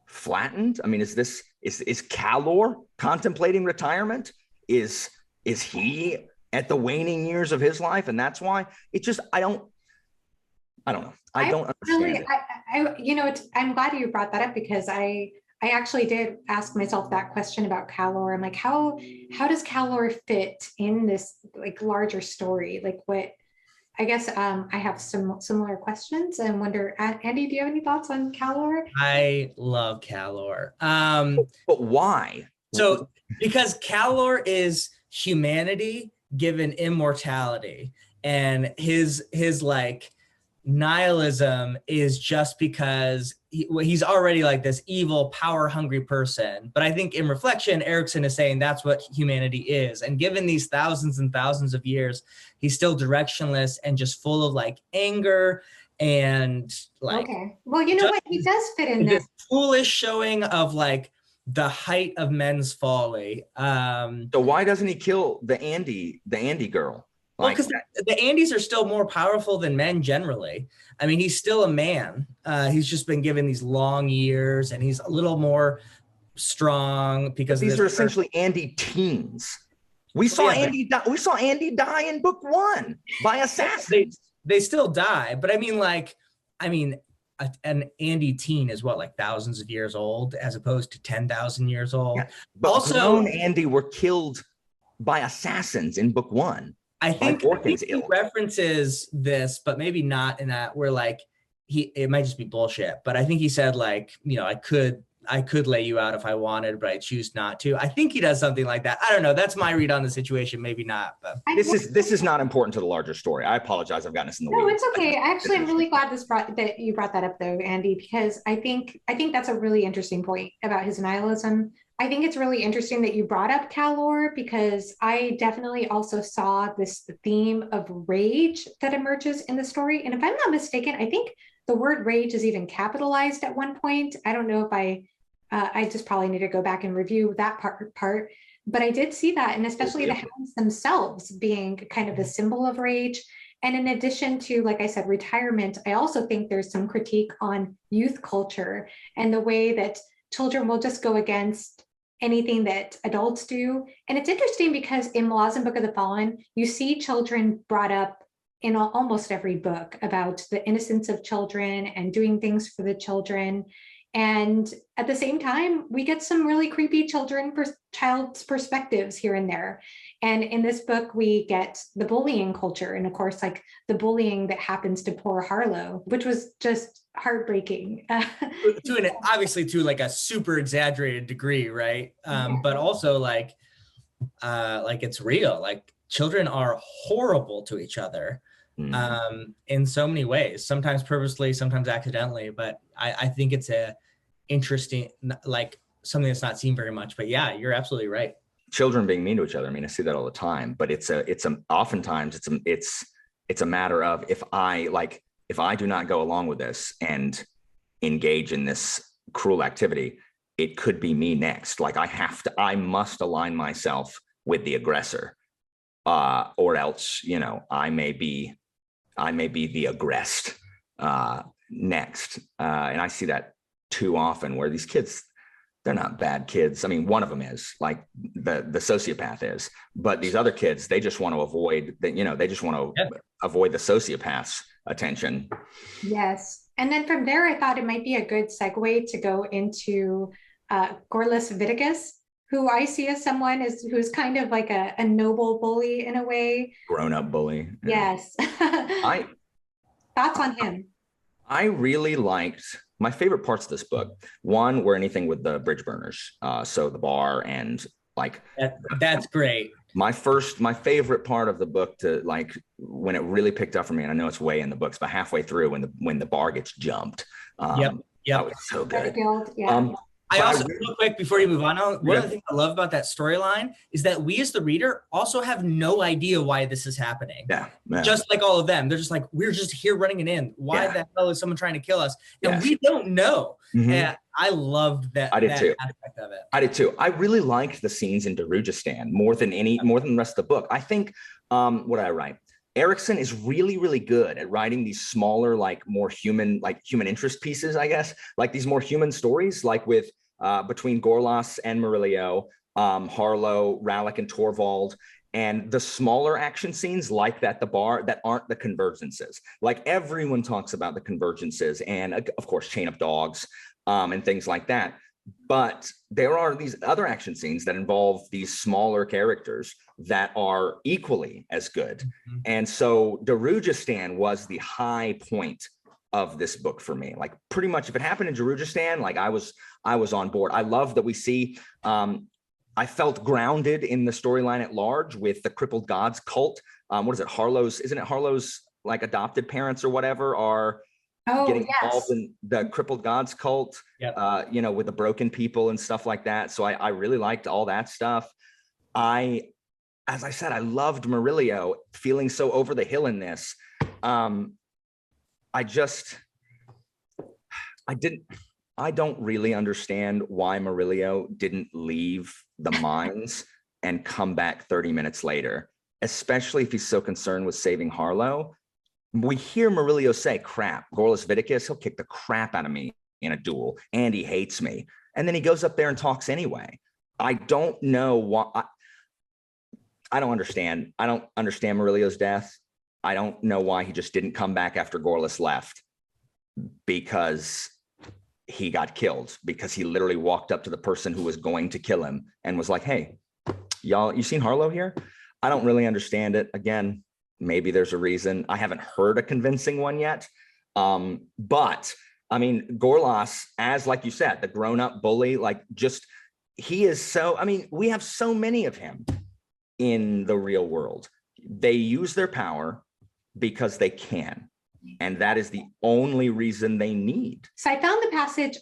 flattened. I mean, is Calor contemplating retirement? Is he at the waning years of his life, and that's why it just I don't know. I don't understand it. I'm glad you brought that up, because I actually did ask myself that question about Calor. I'm like, how does Calor fit in this like larger story? Like, I guess I have some similar questions and wonder, Andy, do you have any thoughts on Calor? I love Calor. But why? So because Calor is humanity given immortality, and his like nihilism is just because he's already like this evil, power hungry person. But I think in reflection, Erikson is saying that's what humanity is. And given these thousands and thousands of years, he's still directionless and just full of like anger and like, okay, well, you know what, he does fit in this this foolish showing of like the height of men's folly. So why doesn't he kill the Andy girl? Well, Like, because the Andys are still more powerful than men generally. I mean, he's still a man. He's just been given these long years, and he's a little more strong because these are essentially Andy teens. We saw Andy die. We saw Andy die in book 1 by assassins. They still die, but I mean, an Andy teen is what, like thousands of years old, as opposed to 10,000 years old. Yeah, but also, grown Andy were killed by assassins in book 1. I think he references this, but maybe not in that where like it might just be bullshit. But I think he said like, you know, I could lay you out if I wanted, but I choose not to. I think he does something like that. I don't know. That's my read on the situation. Maybe not. But this is not important to the larger story. I apologize. I've gotten us in the weeds. No, it's okay. Actually, I'm really glad that you brought that up though, Andy, because I think that's a really interesting point about his nihilism. I think it's really interesting that you brought up Calor, because I definitely also saw this theme of rage that emerges in the story. And if I'm not mistaken, I think the word rage is even capitalized at one point. I don't know if I just probably need to go back and review that part, but I did see that, and especially the hounds themselves being kind of a symbol of rage. And in addition to, like I said, retirement, I also think there's some critique on youth culture and the way that children will just go against anything that adults do. And it's interesting because in Malazan Book of the Fallen, you see children brought up in almost every book about the innocence of children and doing things for the children. And at the same time, we get some really creepy child's perspectives here and there. And in this book, we get the bullying culture. And of course, like the bullying that happens to poor Harlow, which was just heartbreaking. Obviously to like a super exaggerated degree, right? But also like it's real. Like children are horrible to each other in so many ways, sometimes purposely, sometimes accidentally. But I think it's a interesting, like something that's not seen very much. But yeah, you're absolutely right. Children being mean to each other. I mean, I see that all the time, but oftentimes it's a matter of if I do not go along with this and engage in this cruel activity, it could be me next. Like I must align myself with the aggressor, or else, you know, I may be the aggressed next. And I see that too often where these kids, they're not bad kids. I mean, one of them is, like the sociopath is, but these other kids, they just want to avoid that, you know, they just want to avoid the sociopath's attention. Yes. And then from there, I thought it might be a good segue to go into Gorlas Viticus, who I see as someone who's kind of like a noble bully in a way. Grown-up bully. Yes. Thoughts on him? I really liked, my favorite parts of this book, one were anything with the bridge burners. So the bar and like. That's great. My favorite part of the book, to like when it really picked up for me, and I know it's way in the books, but halfway through when the bar gets jumped. Yep. That was so good. Yeah. I also, real quick before you move on, one of the things I love about that storyline is that we as the reader also have no idea why this is happening. Yeah. Just like all of them. They're just like, we're just here running it in. Why the hell is someone trying to kill us? And we don't know. And I loved that, aspect of it. I did too. I really liked the scenes in Darujistan more than the rest of the book. I think, what did I write? Erikson is really, really good at writing these smaller, like more human interest pieces, I guess, like these more human stories, like with between Gorlas and Murillo, Harlow, Rallick, and Torvald, and the smaller action scenes like that, the bar, that aren't the convergences. Like everyone talks about the convergences and of course, Chain of Dogs and things like that. But there are these other action scenes that involve these smaller characters that are equally as good. Mm-hmm. And so Darujistan was the high point of this book for me. Like pretty much if it happened in Darujistan, like I was on board. I love that we see, I felt grounded in the storyline at large with the Crippled Gods cult. What is it? Isn't it Harlow's like adopted parents or whatever are getting involved in the Crippled Gods cult, you know, with the broken people and stuff like that. So I really liked all that stuff. As I said, I loved Murillo feeling so over the hill in this. I don't really understand why Murillo didn't leave the mines and come back 30 minutes later, especially if he's so concerned with saving Harlow. We hear Murillo say, crap, Gorlas Viticus, he'll kick the crap out of me in a duel, and he hates me. And then he goes up there and talks anyway. I don't know why. I don't understand. I don't understand Murillo's death. I don't know why he just didn't come back after Gorlas left, because he got killed, because he literally walked up to the person who was going to kill him and was like, hey, y'all, you seen Harlow here? I don't really understand it. Again, maybe there's a reason. I haven't heard a convincing one yet. But I mean, Gorlas, as like you said, the grown-up bully, like just, he is so, I mean, we have so many of him in the real world. They use their power because they can. And that is the only reason they need. So I found the passage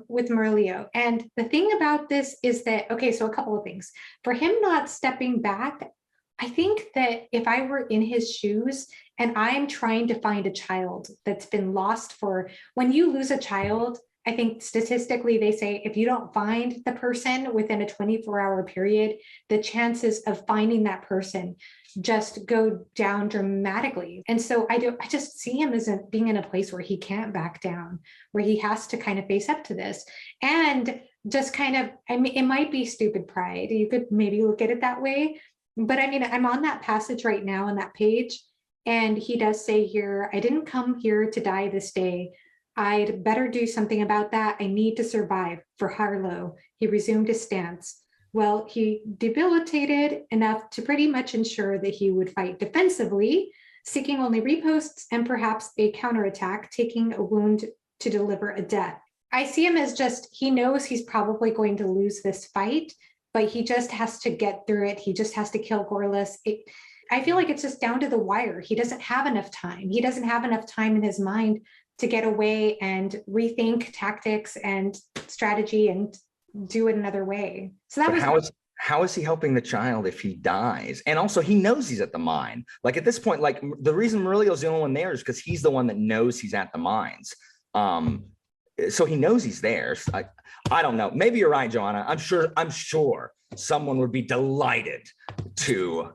with Murillo. And the thing about this is that, okay, so a couple of things. For him not stepping back, I think that if I were in his shoes and I'm trying to find a child that's been lost when you lose a child, I think statistically they say if you don't find the person within a 24-hour period, the chances of finding that person just go down dramatically. And so I just see him as being in a place where he can't back down, where he has to kind of face up to this. And just kind of, I mean, it might be stupid pride. You could maybe look at it that way. But I mean, I'm on that passage right now on that page. And he does say here, I didn't come here to die this day. I'd better do something about that. I need to survive for Harlow. He resumed his stance. Well, he debilitated enough to pretty much ensure that he would fight defensively, seeking only reposts and perhaps a counterattack, taking a wound to deliver a death. I see him as just, he knows he's probably going to lose this fight, but he just has to get through it. He just has to kill Gorlas. I feel like it's just down to the wire. He doesn't have enough time. He doesn't have enough time in his mind to get away and rethink tactics and strategy and do it another way. So that was how is he helping the child if he dies? And also he knows he's at the mine. Like at this point, like the reason Murillo's the only one there is because he's the one that knows he's at the mines. So he knows he's there. I don't know. Maybe you're right, Joanna. I'm sure someone would be delighted to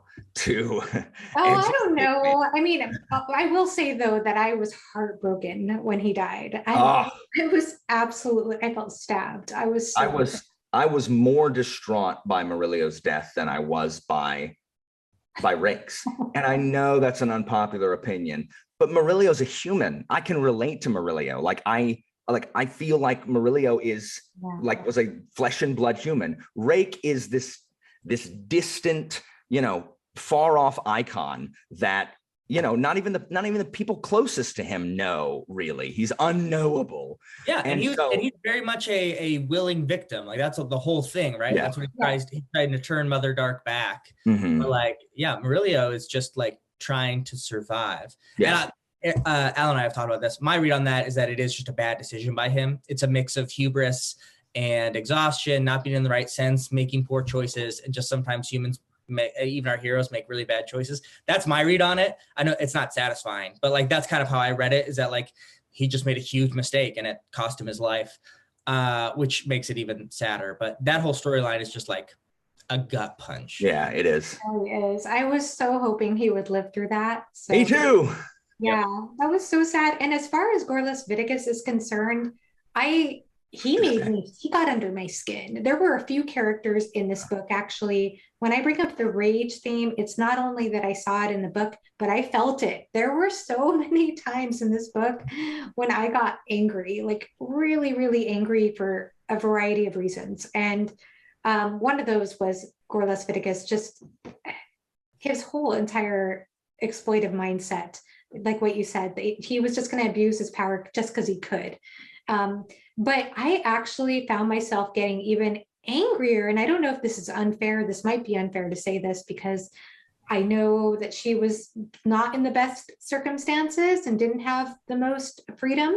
I don't know. I mean, I will say though that I was heartbroken when he died. It was absolutely, I felt stabbed. I was more distraught by Murillo's death than I was by Rake's. And I know that's an unpopular opinion, but Murillo's a human. I can relate to Murillo. I feel like Murillo was a flesh and blood human. Rake is this distant, far off icon that, not even the people closest to him know, really. He's unknowable. Yeah. And he's very much a willing victim. Like that's the whole thing, right? Yeah. That's what he's trying to turn Mother Dark back. Mm-hmm. But Murillo is just like trying to survive. Yeah. And Alan and I have talked about this. My read on that is that it is just a bad decision by him. It's a mix of hubris and exhaustion, not being in the right sense, making poor choices, and just sometimes humans, even our heroes, make really bad choices. That's my read on it. I know it's not satisfying, but that's kind of how I read it, is that he just made a huge mistake and it cost him his life, which makes it even sadder. But that whole storyline is just like a gut punch. Yeah, it is. It is. I was so hoping he would live through that. So. Me too. Yeah, that was so sad. And as far as Gorlas Viticus is concerned, he got under my skin. There were a few characters in this book, actually. When I bring up the rage theme, it's not only that I saw it in the book, but I felt it. There were so many times in this book when I got angry, like really, really angry for a variety of reasons. And one of those was Gorlas Viticus, just his whole entire exploitive mindset, like what you said, he was just going to abuse his power just because he could. But I actually found myself getting even angrier. And I don't know if this is unfair. This might be unfair to say this because I know that she was not in the best circumstances and didn't have the most freedom.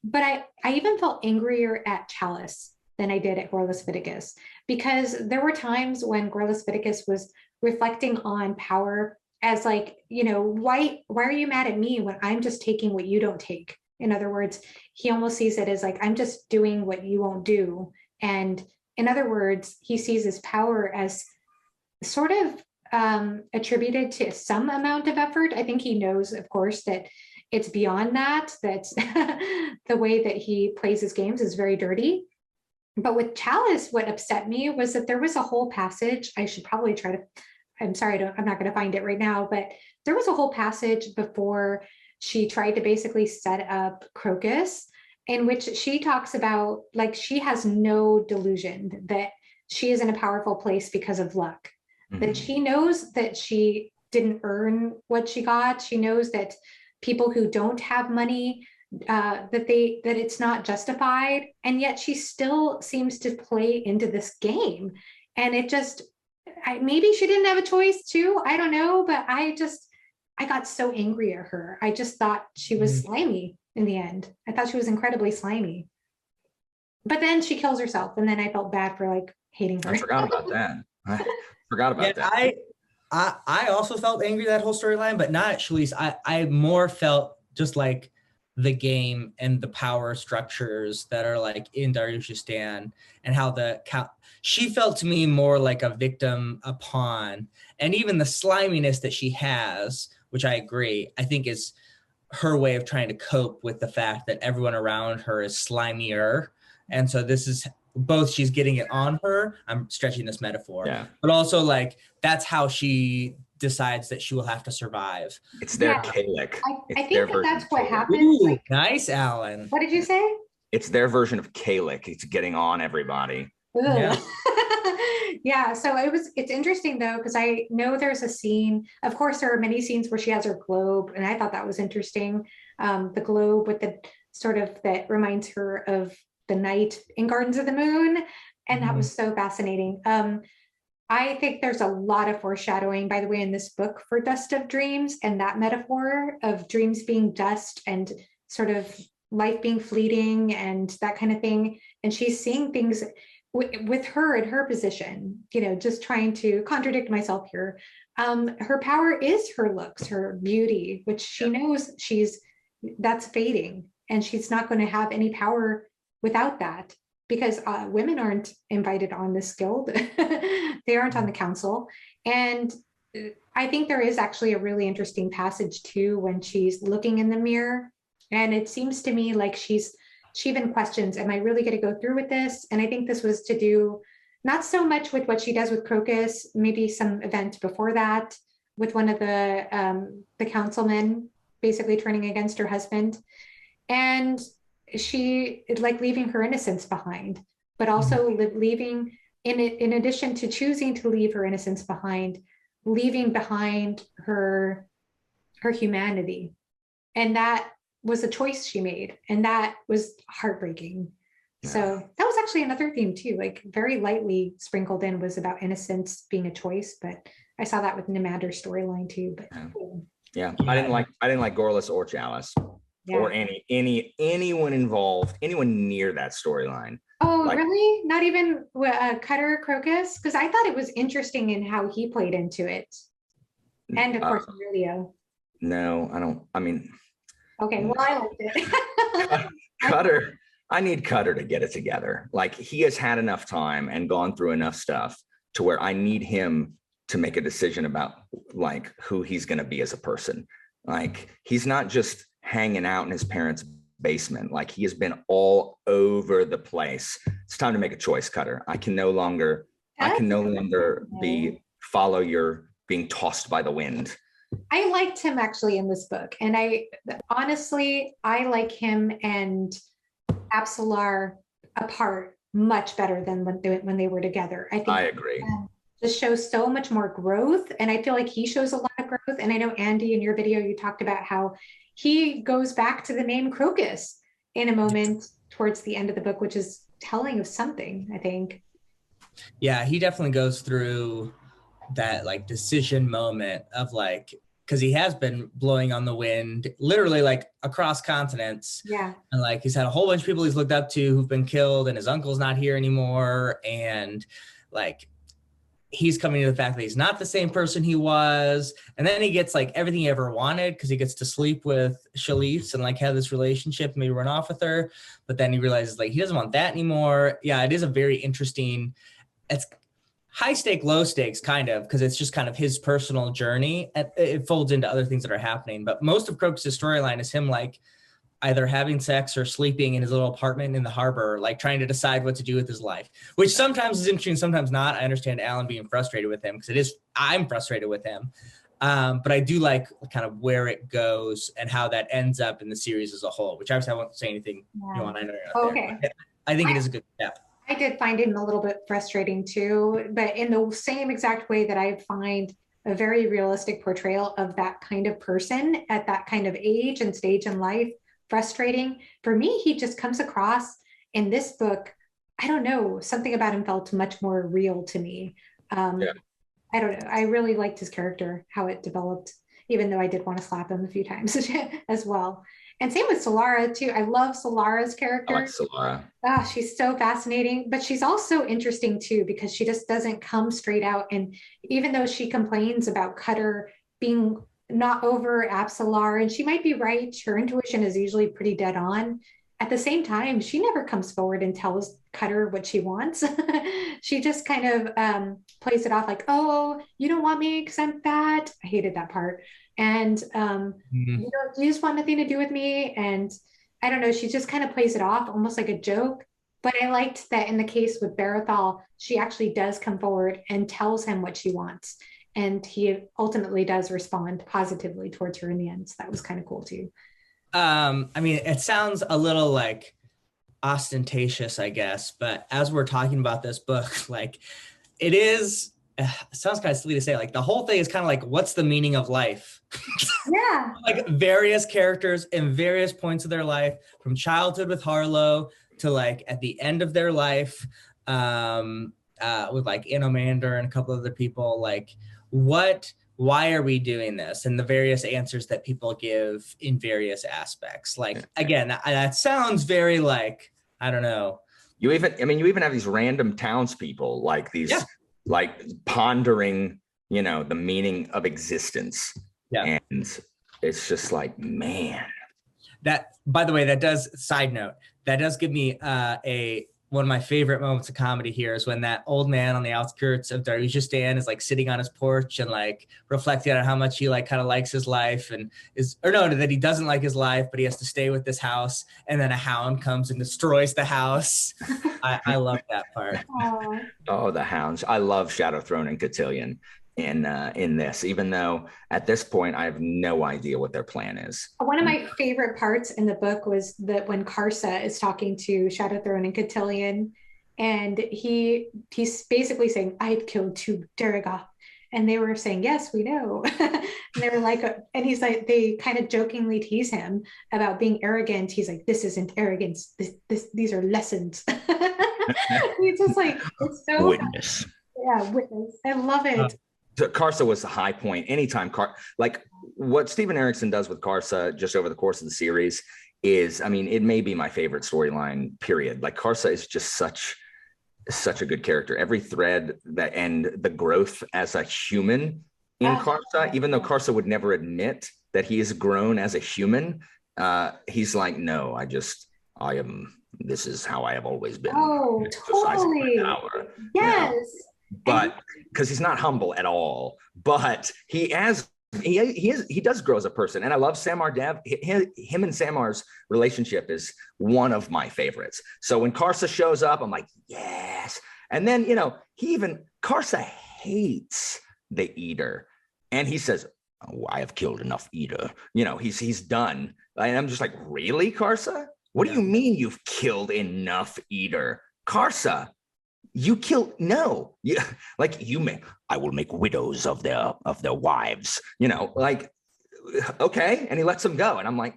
But I even felt angrier at Chalice than I did at Gorlas Viticus, because there were times when Gorlas Viticus was reflecting on power as like, you know, why are you mad at me when I'm just taking what you don't take? In other words, he almost sees it as like, I'm just doing what you won't do. And in other words, he sees his power as sort of attributed to some amount of effort. I think he knows, of course, that it's beyond that, that's the way that he plays his games is very dirty. But with Chalice, what upset me was that there was a whole passage, I should probably try to, I'm sorry, I'm not going to find it right now, but there was a whole passage before she tried to basically set up Crocus, in which she talks about, like, she has no delusion that she is in a powerful place because of luck, that she knows that she didn't earn what she got. She knows that people who don't have money, that it's not justified, and yet she still seems to play into this game. And it just, maybe she didn't have a choice too, I don't know, but I got so angry at her. I just thought she was slimy in the end. I thought she was incredibly slimy. But then she kills herself, and then I felt bad for like hating her. I forgot about that. I forgot about that. I also felt angry that whole storyline, but not at Chalice. I more felt just like the game and the power structures that are like in Daryushistan, and how she felt to me more like a victim, a pawn, and even the sliminess that she has, which I agree, I think is her way of trying to cope with the fact that everyone around her is slimier. And so this is both, she's getting it on her, I'm stretching this metaphor, but also like that's how she decides that she will have to survive. It's their Kalik. I think that's what happens. Ooh, like, nice, Alan. What did you say? It's their version of Kalik. It's getting on everybody. Yeah. Yeah, so it's interesting though, because I know there's a scene, of course there are many scenes where she has her globe, and I thought that was interesting. The globe with the sort of, that reminds her of the night in Gardens of the Moon, and that was so fascinating. I think there's a lot of foreshadowing, by the way, in this book for Dust of Dreams, and that metaphor of dreams being dust and sort of life being fleeting and that kind of thing. And she's seeing things with her in her position, you know, just trying to contradict myself here. Her power is her looks, her beauty, which she knows that's fading, and she's not going to have any power without that, because women aren't invited on this guild. They aren't on the council. And I think there is actually a really interesting passage too, when she's looking in the mirror, and it seems to me like she even questions, am I really going to go through with this? And I think this was to do not so much with what she does with Crocus, maybe some event before that with one of the councilmen basically turning against her husband. And she like leaving her innocence behind, but also leaving, in addition to choosing to leave her innocence behind, leaving behind her humanity. And that was a choice she made, and that was heartbreaking. So that was actually another theme too, like very lightly sprinkled in, was about innocence being a choice. But I saw that with Nimander's storyline too. But I didn't like Gorlas or Chalice. Or anyone involved, anyone near that storyline. Oh, like, really? Not even Cutter Crocus? Because I thought it was interesting in how he played into it. And of course, Aurelio. No, I don't. I mean. Okay, well, I liked it. Cutter, I need Cutter to get it together. Like, he has had enough time and gone through enough stuff to where I need him to make a decision about like who he's going to be as a person. Like, he's not just hanging out in his parents' basement. Like, he has been all over the place. It's time to make a choice, Cutter. I can no longer follow your being tossed by the wind. I liked him actually in this book. And I like him and Apsalar apart much better than when they were together. I think I agree. Just shows so much more growth. And I feel like he shows a lot of growth. And I know, Andy, in your video, you talked about how he goes back to the name Crocus in a moment towards the end of the book, which is telling of something, I think. Yeah, he definitely goes through that like decision moment of like, because he has been blowing on the wind literally like across continents. Yeah. And like he's had a whole bunch of people he's looked up to who've been killed, and his uncle's not here anymore. And like he's coming to the fact that he's not the same person he was. And then he gets like everything he ever wanted because he gets to sleep with Shalise and like have this relationship, maybe run off with her. But then he realizes like he doesn't want that anymore. Yeah, it is a very interesting, it's high stake, low stakes kind of, because it's just kind of his personal journey. It folds into other things that are happening. But most of Crocus' storyline is him like either having sex or sleeping in his little apartment in the harbor, like trying to decide what to do with his life, which sometimes is interesting, sometimes not. I understand Alan being frustrated with him because I'm frustrated with him. But I do like kind of where it goes and how that ends up in the series as a whole, which obviously I won't say anything you want. I know you're not Okay. there. I think it is a good step. I did find him a little bit frustrating too, but in the same exact way that I find a very realistic portrayal of that kind of person at that kind of age and stage in life frustrating. For me, he just comes across in this book, I don't know, something about him felt much more real to me. Yeah. I don't know. I really liked his character, how it developed, even though I did want to slap him a few times as well. And same with Solara too. I love Solara's character. I like Solara. She's so fascinating, but she's also interesting too, because she just doesn't come straight out. And even though she complains about Cutter being not over Absalar, and she might be right, her intuition is usually pretty dead on. At the same time, she never comes forward and tells Cutter what she wants. She just kind of plays it off like, oh, you don't want me because I'm fat. I hated that part. And you just want nothing to do with me. And I don't know, she just kind of plays it off almost like a joke. But I liked that in the case with Barathol, she actually does come forward and tells him what she wants. And he ultimately does respond positively towards her in the end. So that was kind of cool too. I mean, it sounds a little like ostentatious, I guess, but as we're talking about this book, like it is, sounds kind of silly to say, like the whole thing is kind of like, what's the meaning of life? Yeah. Like various characters in various points of their life, from childhood with Harlow to like at the end of their life with like Inomander and a couple other people, like why are we doing this? And the various answers that people give in various aspects. Like, again, that sounds very like, I don't know. You even have these random townspeople, like these, like pondering, the meaning of existence. Yeah. And it's just like, man. That, by the way, side note, that does give me one of my favorite moments of comedy here is when that old man on the outskirts of Darujistan is like sitting on his porch and like reflecting on how much he like kind of likes his life and that he doesn't like his life, but he has to stay with this house. And then a hound comes and destroys the house. I love that part. Oh, the hounds. I love Shadowthrone and Cotillion in this, even though at this point I have no idea what their plan is. One of my favorite parts in the book was that when Karsa is talking to Shadowthrone and Cotillion, and he's basically saying, I'd killed 2 Derigoth. And they were saying, yes, we know. And they were like, and he's like, they kind of jokingly tease him about being arrogant. He's like, this isn't arrogance. These are lessons. He's just like, it's so witness. Yeah, witness. I love it. Karsa was the high point. Anytime like what Steven Erikson does with Karsa just over the course of the series is, I mean, it may be my favorite storyline, period. Like Karsa is just such a good character. Every thread and the growth as a human in Karsa, even though Karsa would never admit that he has grown as a human, he's like, no, this is how I have always been. Oh, totally. Yes. But because he's not humble at all, but he does grow as a person. And I love Samar Dev. Him and Samar's relationship is one of my favorites. So when Karsa shows up, I'm like, yes. And then, Karsa hates the Eater. And he says, oh, I have killed enough Eater. He's done. And I'm just like, really, Karsa? What do you mean you've killed enough Eater? Karsa, you kill, no, like I will make widows of their wives, like, okay. And he lets them go. And I'm like,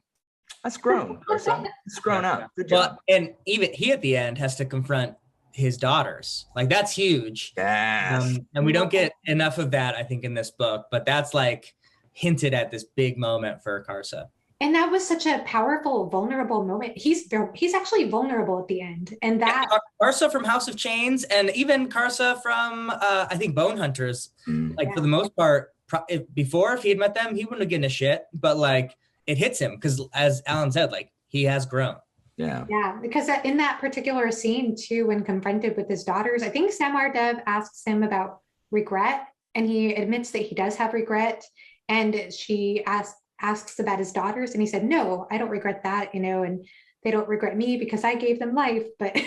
that's grown. Karsa. It's grown up. Good job. Well, and even he at the end has to confront his daughters. Like, that's huge. Yes. And we don't get enough of that, I think, in this book, but that's like hinted at this big moment for Karsa. And that was such a powerful, vulnerable moment. He's actually vulnerable at the end. And that Karsa from House of Chains, and even Karsa from I think Bone Hunters, like for the most part, if he had met them, he wouldn't have given a shit. But like it hits him because, as Alan said, like he has grown. Yeah. Yeah, because in that particular scene too, when confronted with his daughters, I think Samar Dev asks him about regret, and he admits that he does have regret. And she asks about his daughters, and he said, no, I don't regret that, and they don't regret me because I gave them life. But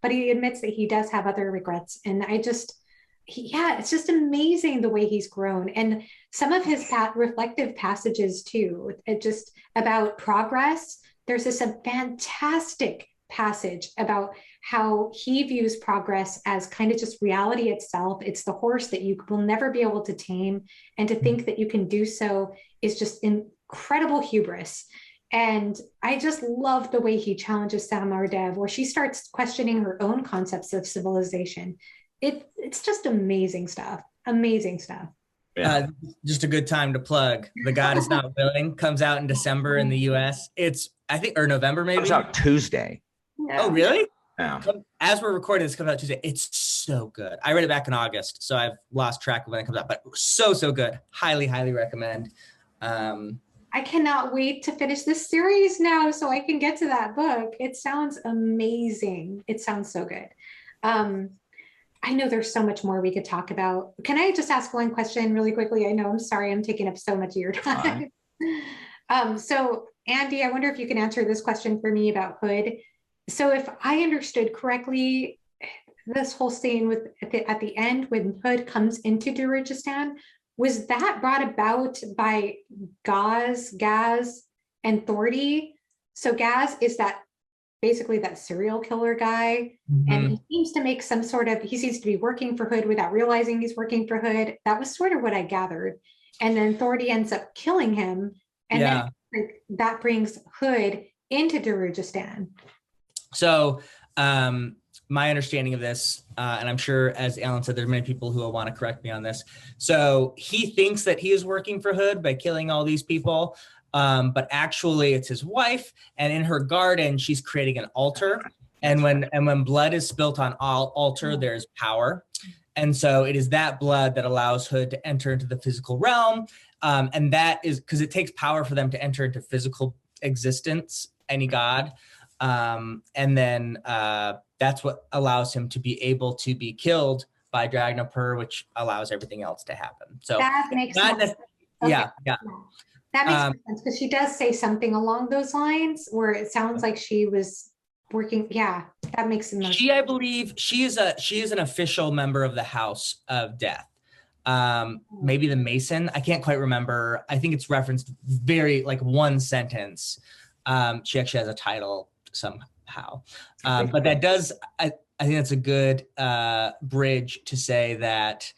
but he admits that he does have other regrets. And it's just amazing the way he's grown. And some of his reflective passages too, it just about progress. There's this fantastic passage about how he views progress as kind of just reality itself. It's the horse that you will never be able to tame. And to think that you can do so is just incredible hubris. And I just love the way he challenges Samar Dev, where she starts questioning her own concepts of civilization. It's just amazing stuff. Amazing stuff. Just a good time to plug The God Is Not Willing. Comes out in December in the US. It's, I think, or November maybe. Comes out Tuesday. Yeah. Oh, really? Yeah. As we're recording, this comes out Tuesday. It's so good. I read it back in August, so I've lost track of when it comes out, but so good. Highly recommend. I cannot wait to finish this series now so I can get to that book. It sounds amazing. It sounds so good. I know there's so much more we could talk about. Can I just ask one question really quickly? I know, I'm sorry, I'm taking up so much of your time. So Andy, I wonder if you can answer this question for me about Hood. So if I understood correctly, this whole scene with at the end when Hood comes into Darujhistan, was that brought about by Gaz, and Thordy? So Gaz is basically that serial killer guy. Mm-hmm. And he seems to make he seems to be working for Hood without realizing he's working for Hood. That was sort of what I gathered. And then Thordy ends up killing him. And then that brings Hood into Darujhistan. So my understanding of this, and I'm sure, as Alan said, there's many people who will want to correct me on this. So he thinks that he is working for Hood by killing all these people, but actually it's his wife. And in her garden, she's creating an altar. And when blood is spilt on altar, there's power. And so it is that blood that allows Hood to enter into the physical realm. And that is because it takes power for them to enter into physical existence, any god. And then that's what allows him to be able to be killed by Dragnapur, which allows everything else to happen. So that makes sense. Okay. Yeah. That makes sense, because she does say something along those lines where it sounds like she was working. Yeah, that makes sense. I believe she is an official member of the House of Death. Maybe the Mason. I can't quite remember. I think it's referenced very like one sentence. She actually has a title somehow. But that does, I think that's a good bridge to say that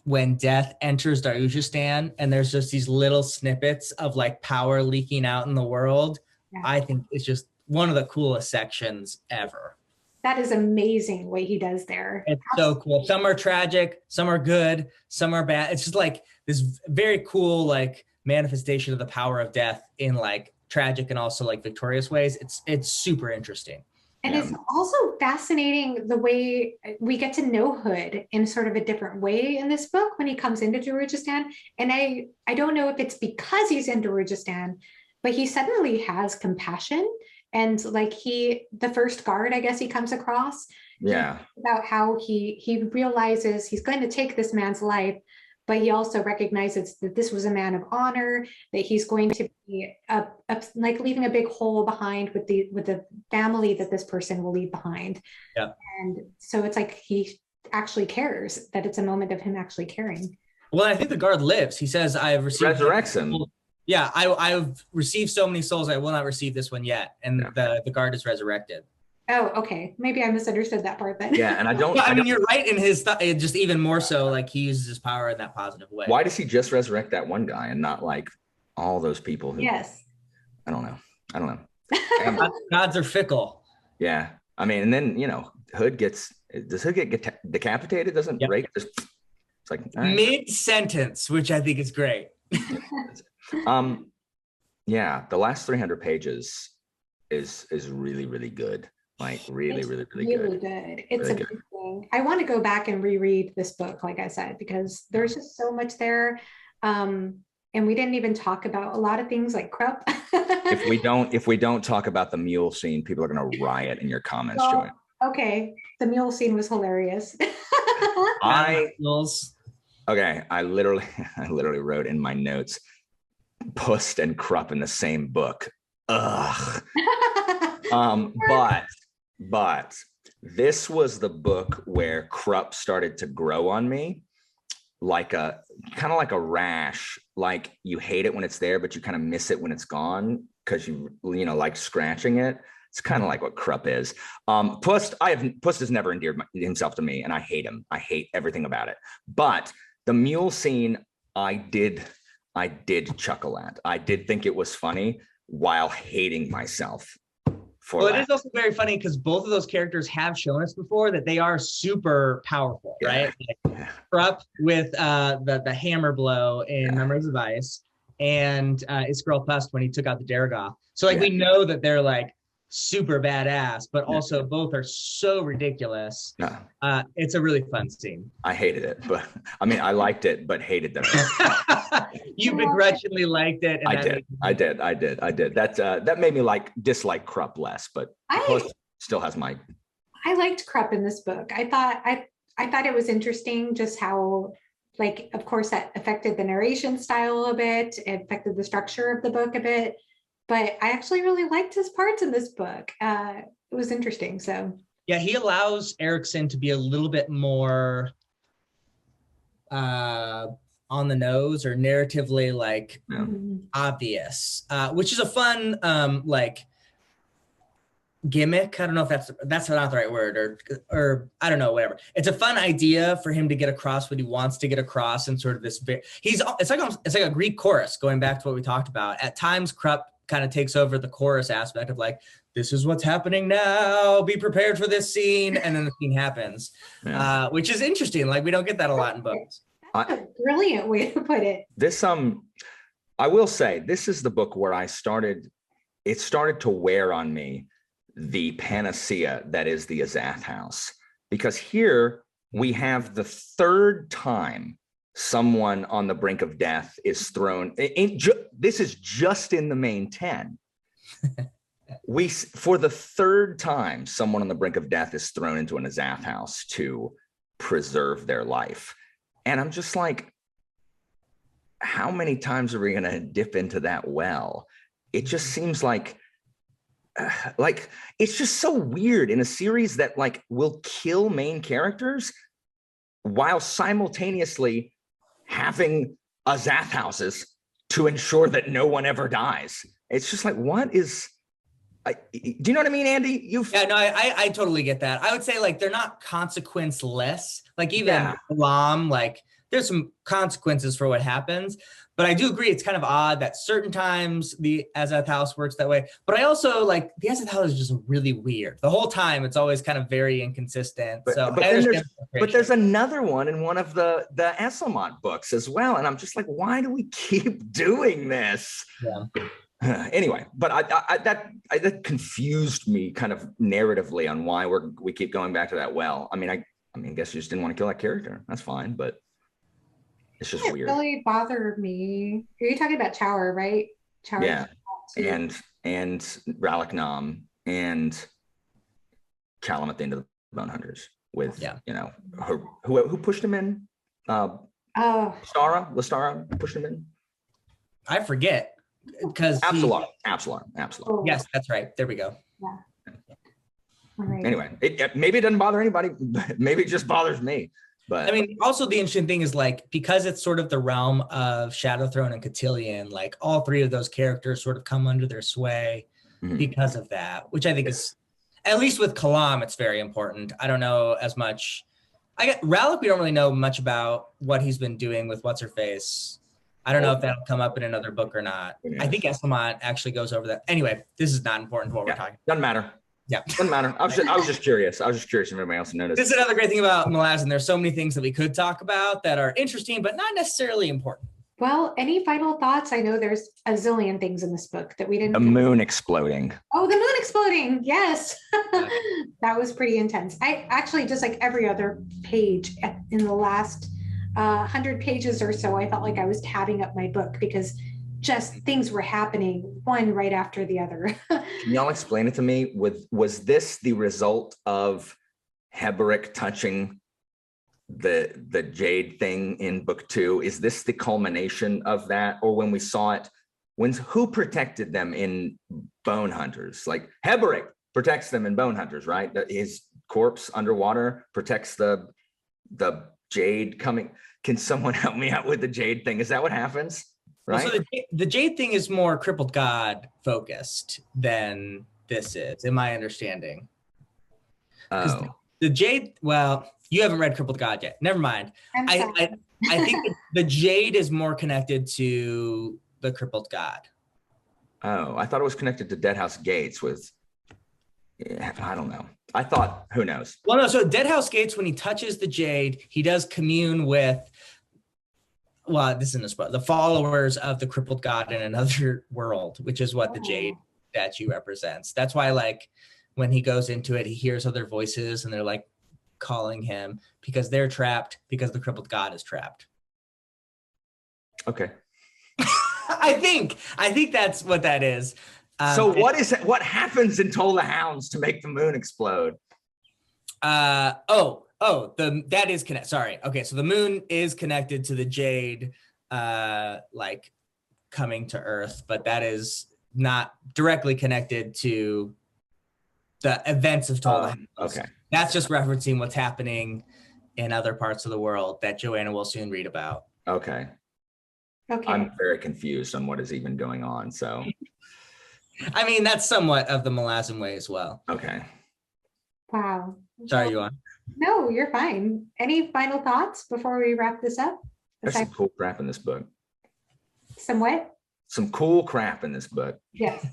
when death enters Darujhistan and there's just these little snippets of like power leaking out in the world, I think it's just one of the coolest sections ever. That is amazing what he does there. It's so cool. Some are tragic, some are good, some are bad. It's just like this very cool like manifestation of the power of death in like tragic and also like victorious ways. It's super interesting. And it's also fascinating the way we get to know Hood in sort of a different way in this book when he comes into Darujhistan. And I don't know if it's because he's in Darujhistan, but he suddenly has compassion. And like the first guard, I guess he comes across, about how he realizes he's going to take this man's life, but he also recognizes that this was a man of honor, that he's going to be like leaving a big hole behind with the family that this person will leave behind. Yeah. And so it's like he actually cares, that it's a moment of him actually caring. Well, I think the guard lives. He says, I have received Erikson. Yeah, I've received so many souls, I will not receive this one yet. And the guard is resurrected. Oh, okay. Maybe I misunderstood that part then. Yeah, and I don't. I mean, you're right in his just even more so. Like he uses his power in that positive way. Why does he just resurrect that one guy and not like all those people who? Yes. I don't know. Gods are fickle. Yeah, I mean, and then Hood does Hood get decapitated? Doesn't Ray just? It's like right. Mid-sentence, which I think is great. Yeah, the last 300 pages is really, really good. Like really, really, really good. Really good. It's really amazing. I want to go back and reread this book, like I said, because there's just so much there. And we didn't even talk about a lot of things like Krupp. If we don't talk about the mule scene, people are going to riot in your comments, Well, Joy. Okay, the mule scene was hilarious. I literally wrote in my notes, Puss and Krupp in the same book. Ugh. But this was the book where Krupp started to grow on me, like a kind of like a rash. Like you hate it when it's there, but you kind of miss it when it's gone because you like scratching it. It's kind of like what Krupp is. Puss has never endeared himself to me, and I hate him. I hate everything about it. But the mule scene, I did chuckle at. I did think it was funny while hating myself. It is also very funny because both of those characters have shown us before that they are super powerful, right? Like Krupp with the hammer blow in Memories of Ice, and Iskrel Pust when he took out the Daragoth. So like we know that they're like super badass, but also both are so ridiculous. It's a really fun scene. I hated it, but I mean, I liked it, but hated them. You begrudgingly liked it. And I did. That made me dislike Krupp less, but still has my. I liked Krupp in this book. I thought it was interesting just how, like, of course, that affected the narration style a bit. It affected the structure of the book a bit. But I actually really liked his parts in this book. It was interesting. So yeah, he allows Erikson to be a little bit more on the nose or narratively obvious, which is a fun gimmick. I don't know if that's not the right word, or I don't know, whatever. It's a fun idea for him to get across what he wants to get across in sort of this. It's like a Greek chorus, going back to what we talked about. At times, Krupp kind of takes over the chorus aspect of like, this is what's happening now, be prepared for this scene, and then the scene happens, which is interesting. Like we don't get that a lot in books. That's a brilliant way to put it. This I will say, this is the book where it started to wear on me the panacea that is the Azath House, because here we have the third time someone on the brink of death is thrown this is just in the main 10. For the third time, someone on the brink of death is thrown into an Azath house to preserve their life. And I'm just like, how many times are we going to dip into that well? It just seems like it's just so weird in a series that will kill main characters while simultaneously having Azath houses to ensure that no one ever dies. It's just like, what is, do you know what I mean, Andy? Yeah, no, I totally get that. I would say they're not consequence-less. Like even Lam, there's some consequences for what happens. But I do agree, it's kind of odd that certain times the Azath House works that way. But I also the Azath House is just really weird. The whole time, it's always kind of very inconsistent. But there's another one in one of the Esselmont books as well. And I'm just like, why do we keep doing this? Yeah. Anyway, but that confused me kind of narratively on why we keep going back to that well. I guess you just didn't want to kill that character. That's fine, but it's just weird. It really bothered me. You're talking about Chower, right? Chower. Yeah, and Rallick Nam and Callum at the end of the Bone Hunters with who pushed him in. Lestara pushed him in. I forget because Absalom. Yes, that's right. There we go. Yeah. All right. Anyway, maybe it doesn't bother anybody. Maybe it just bothers me. But I mean, also the interesting thing is because it's sort of the realm of Shadowthrone and Cotillion, all three of those characters sort of come under their sway because of that, which I think is, At least with Kalam, it's very important. I don't know as much. Rallick, we don't really know much about what he's been doing with What's-Her-Face. I don't know if that'll come up in another book or not. Yes. I think Eslamont actually goes over that. Anyway, this is not important to what we're talking about. Doesn't matter. Yeah. Doesn't matter. I was just curious. I was just curious if anybody else noticed. This is another great thing about Malazan. There's so many things that we could talk about that are interesting, but not necessarily important. Well, any final thoughts? I know there's a zillion things in this book that we didn't. The moon exploding. Oh, the moon exploding. Yes. That was pretty intense. I actually, just like every other page in the last 100 pages or so, I felt like I was tabbing up my book because just things were happening one right after the other. Can y'all explain it to me? Was this the result of Heberick touching the jade thing in book 2? Is this the culmination of that? Or when we saw it, who protected them in Bone Hunters? Like Heberick protects them in Bone Hunters, right? His corpse underwater protects the jade coming. Can someone help me out with the jade thing? Is that what happens? Right. Well, so the jade thing is more crippled god focused than this is, in my understanding. Oh. The jade, well, you haven't read Crippled God yet. Never mind. I think the jade is more connected to the crippled god. Oh, I thought it was connected to Deadhouse Gates with, I don't know. I thought, who knows? Well, no, so Deadhouse Gates, when he touches the jade, he does commune with, well, this isn't a spoiler, the followers of the crippled god in another world, which is what the jade statue represents. That's why, like, when he goes into it, he hears other voices and they're like calling him because they're trapped because the crippled god is trapped. Okay. I think that's what that is. So what happens in Toll the Hounds to make the moon explode? That is connected. Sorry. Okay. So the moon is connected to the jade, like coming to Earth, but that is not directly connected to the events of Toll the Hounds. Okay. That's just referencing what's happening in other parts of the world that Joanna will soon read about. Okay. Okay. I'm very confused on what is even going on. So, I mean, that's somewhat of the Malazan way as well. Okay. Wow. Sorry, Yuan. No, you're fine. Any final thoughts before we wrap this up? There's some cool crap in this book. Some what? Some cool crap in this book. Yes.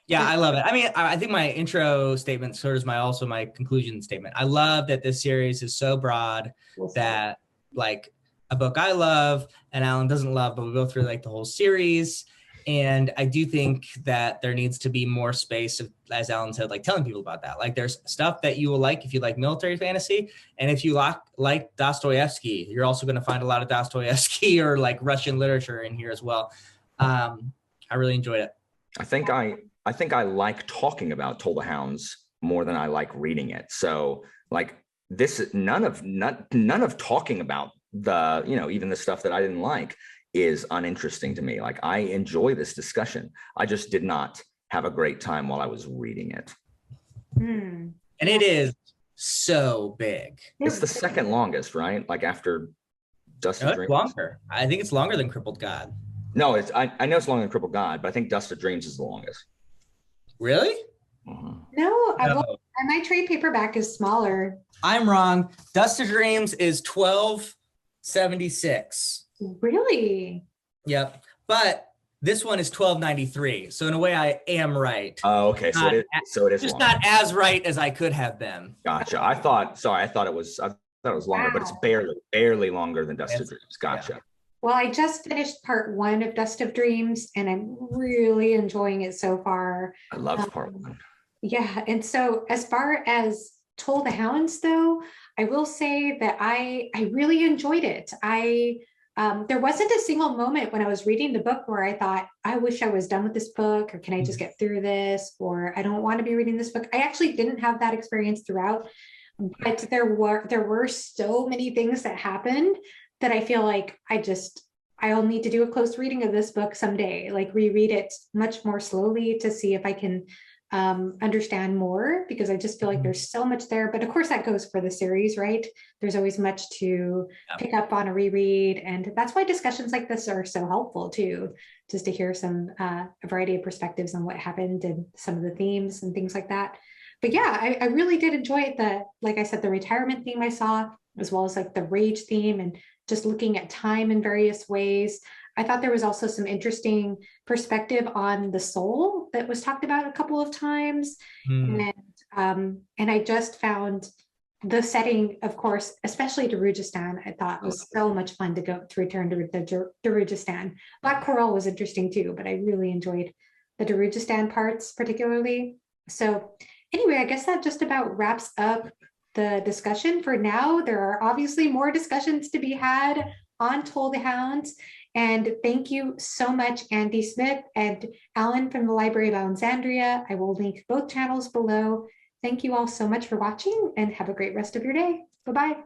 Yeah, I love it. I mean, I think my intro statement sort of is my conclusion statement. I love that this series is so broad that, like, a book I love and Alan doesn't love, but we go through like the whole series. And I do think that there needs to be more space of, as Alan said, like telling people about that. Like there's stuff that you will like if you like military fantasy. And if you like Dostoevsky, you're also going to find a lot of Dostoevsky or like Russian literature in here as well. I really enjoyed it. I think I like talking about Toll the Hounds more than I like reading it. So like this, none of talking about the, even the stuff that I didn't like is uninteresting to me. Like I enjoy this discussion. I just did not have a great time while I was reading it. And it is so big. It's the second longest, right? Like after Dust of Dreams. Longer. I think it's longer than Crippled God. No, I know it's longer than Crippled God, but I think Dust of Dreams is the longest. Really? No, my trade paperback is smaller. I'm wrong. Dust of Dreams is 1276. Really? Yep. But this one is 1293. So in a way, I am right. Oh, okay. So it is just longer. not as right as I could have been. Gotcha. I thought it was longer, but it's barely longer than Dust of Dreams. Gotcha. Yeah. Well, I just finished part 1 of Dust of Dreams, and I'm really enjoying it so far. I love part 1. Yeah, and so as far as Toll the Hounds, though, I will say that I really enjoyed it. There wasn't a single moment when I was reading the book where I thought, I wish I was done with this book, or can I just get through this, or I don't want to be reading this book. I actually didn't have that experience throughout, but there were so many things that happened that I feel like I'll need to do a close reading of this book someday, like reread it much more slowly to see if I can understand more, because I just feel like there's so much there. But of course that goes for the series, right? There's always much to pick up on a reread. And that's why discussions like this are so helpful too, just to hear a variety of perspectives on what happened and some of the themes and things like that. But yeah, I really did enjoy like I said, the retirement theme I saw, as well as like the rage theme and just looking at time in various ways. I thought there was also some interesting perspective on the soul that was talked about a couple of times. And I just found the setting, of course, especially Darujistan, I thought was so much fun to return to the Darujistan. Black Coral was interesting too, but I really enjoyed the Darujistan parts particularly. So anyway, I guess that just about wraps up the discussion for now. There are obviously more discussions to be had on Toll the Hounds. And thank you so much, Andy Smith and Alan from the Library of Alexandria. I will link both channels below. Thank you all so much for watching, and have a great rest of your day. Bye-bye.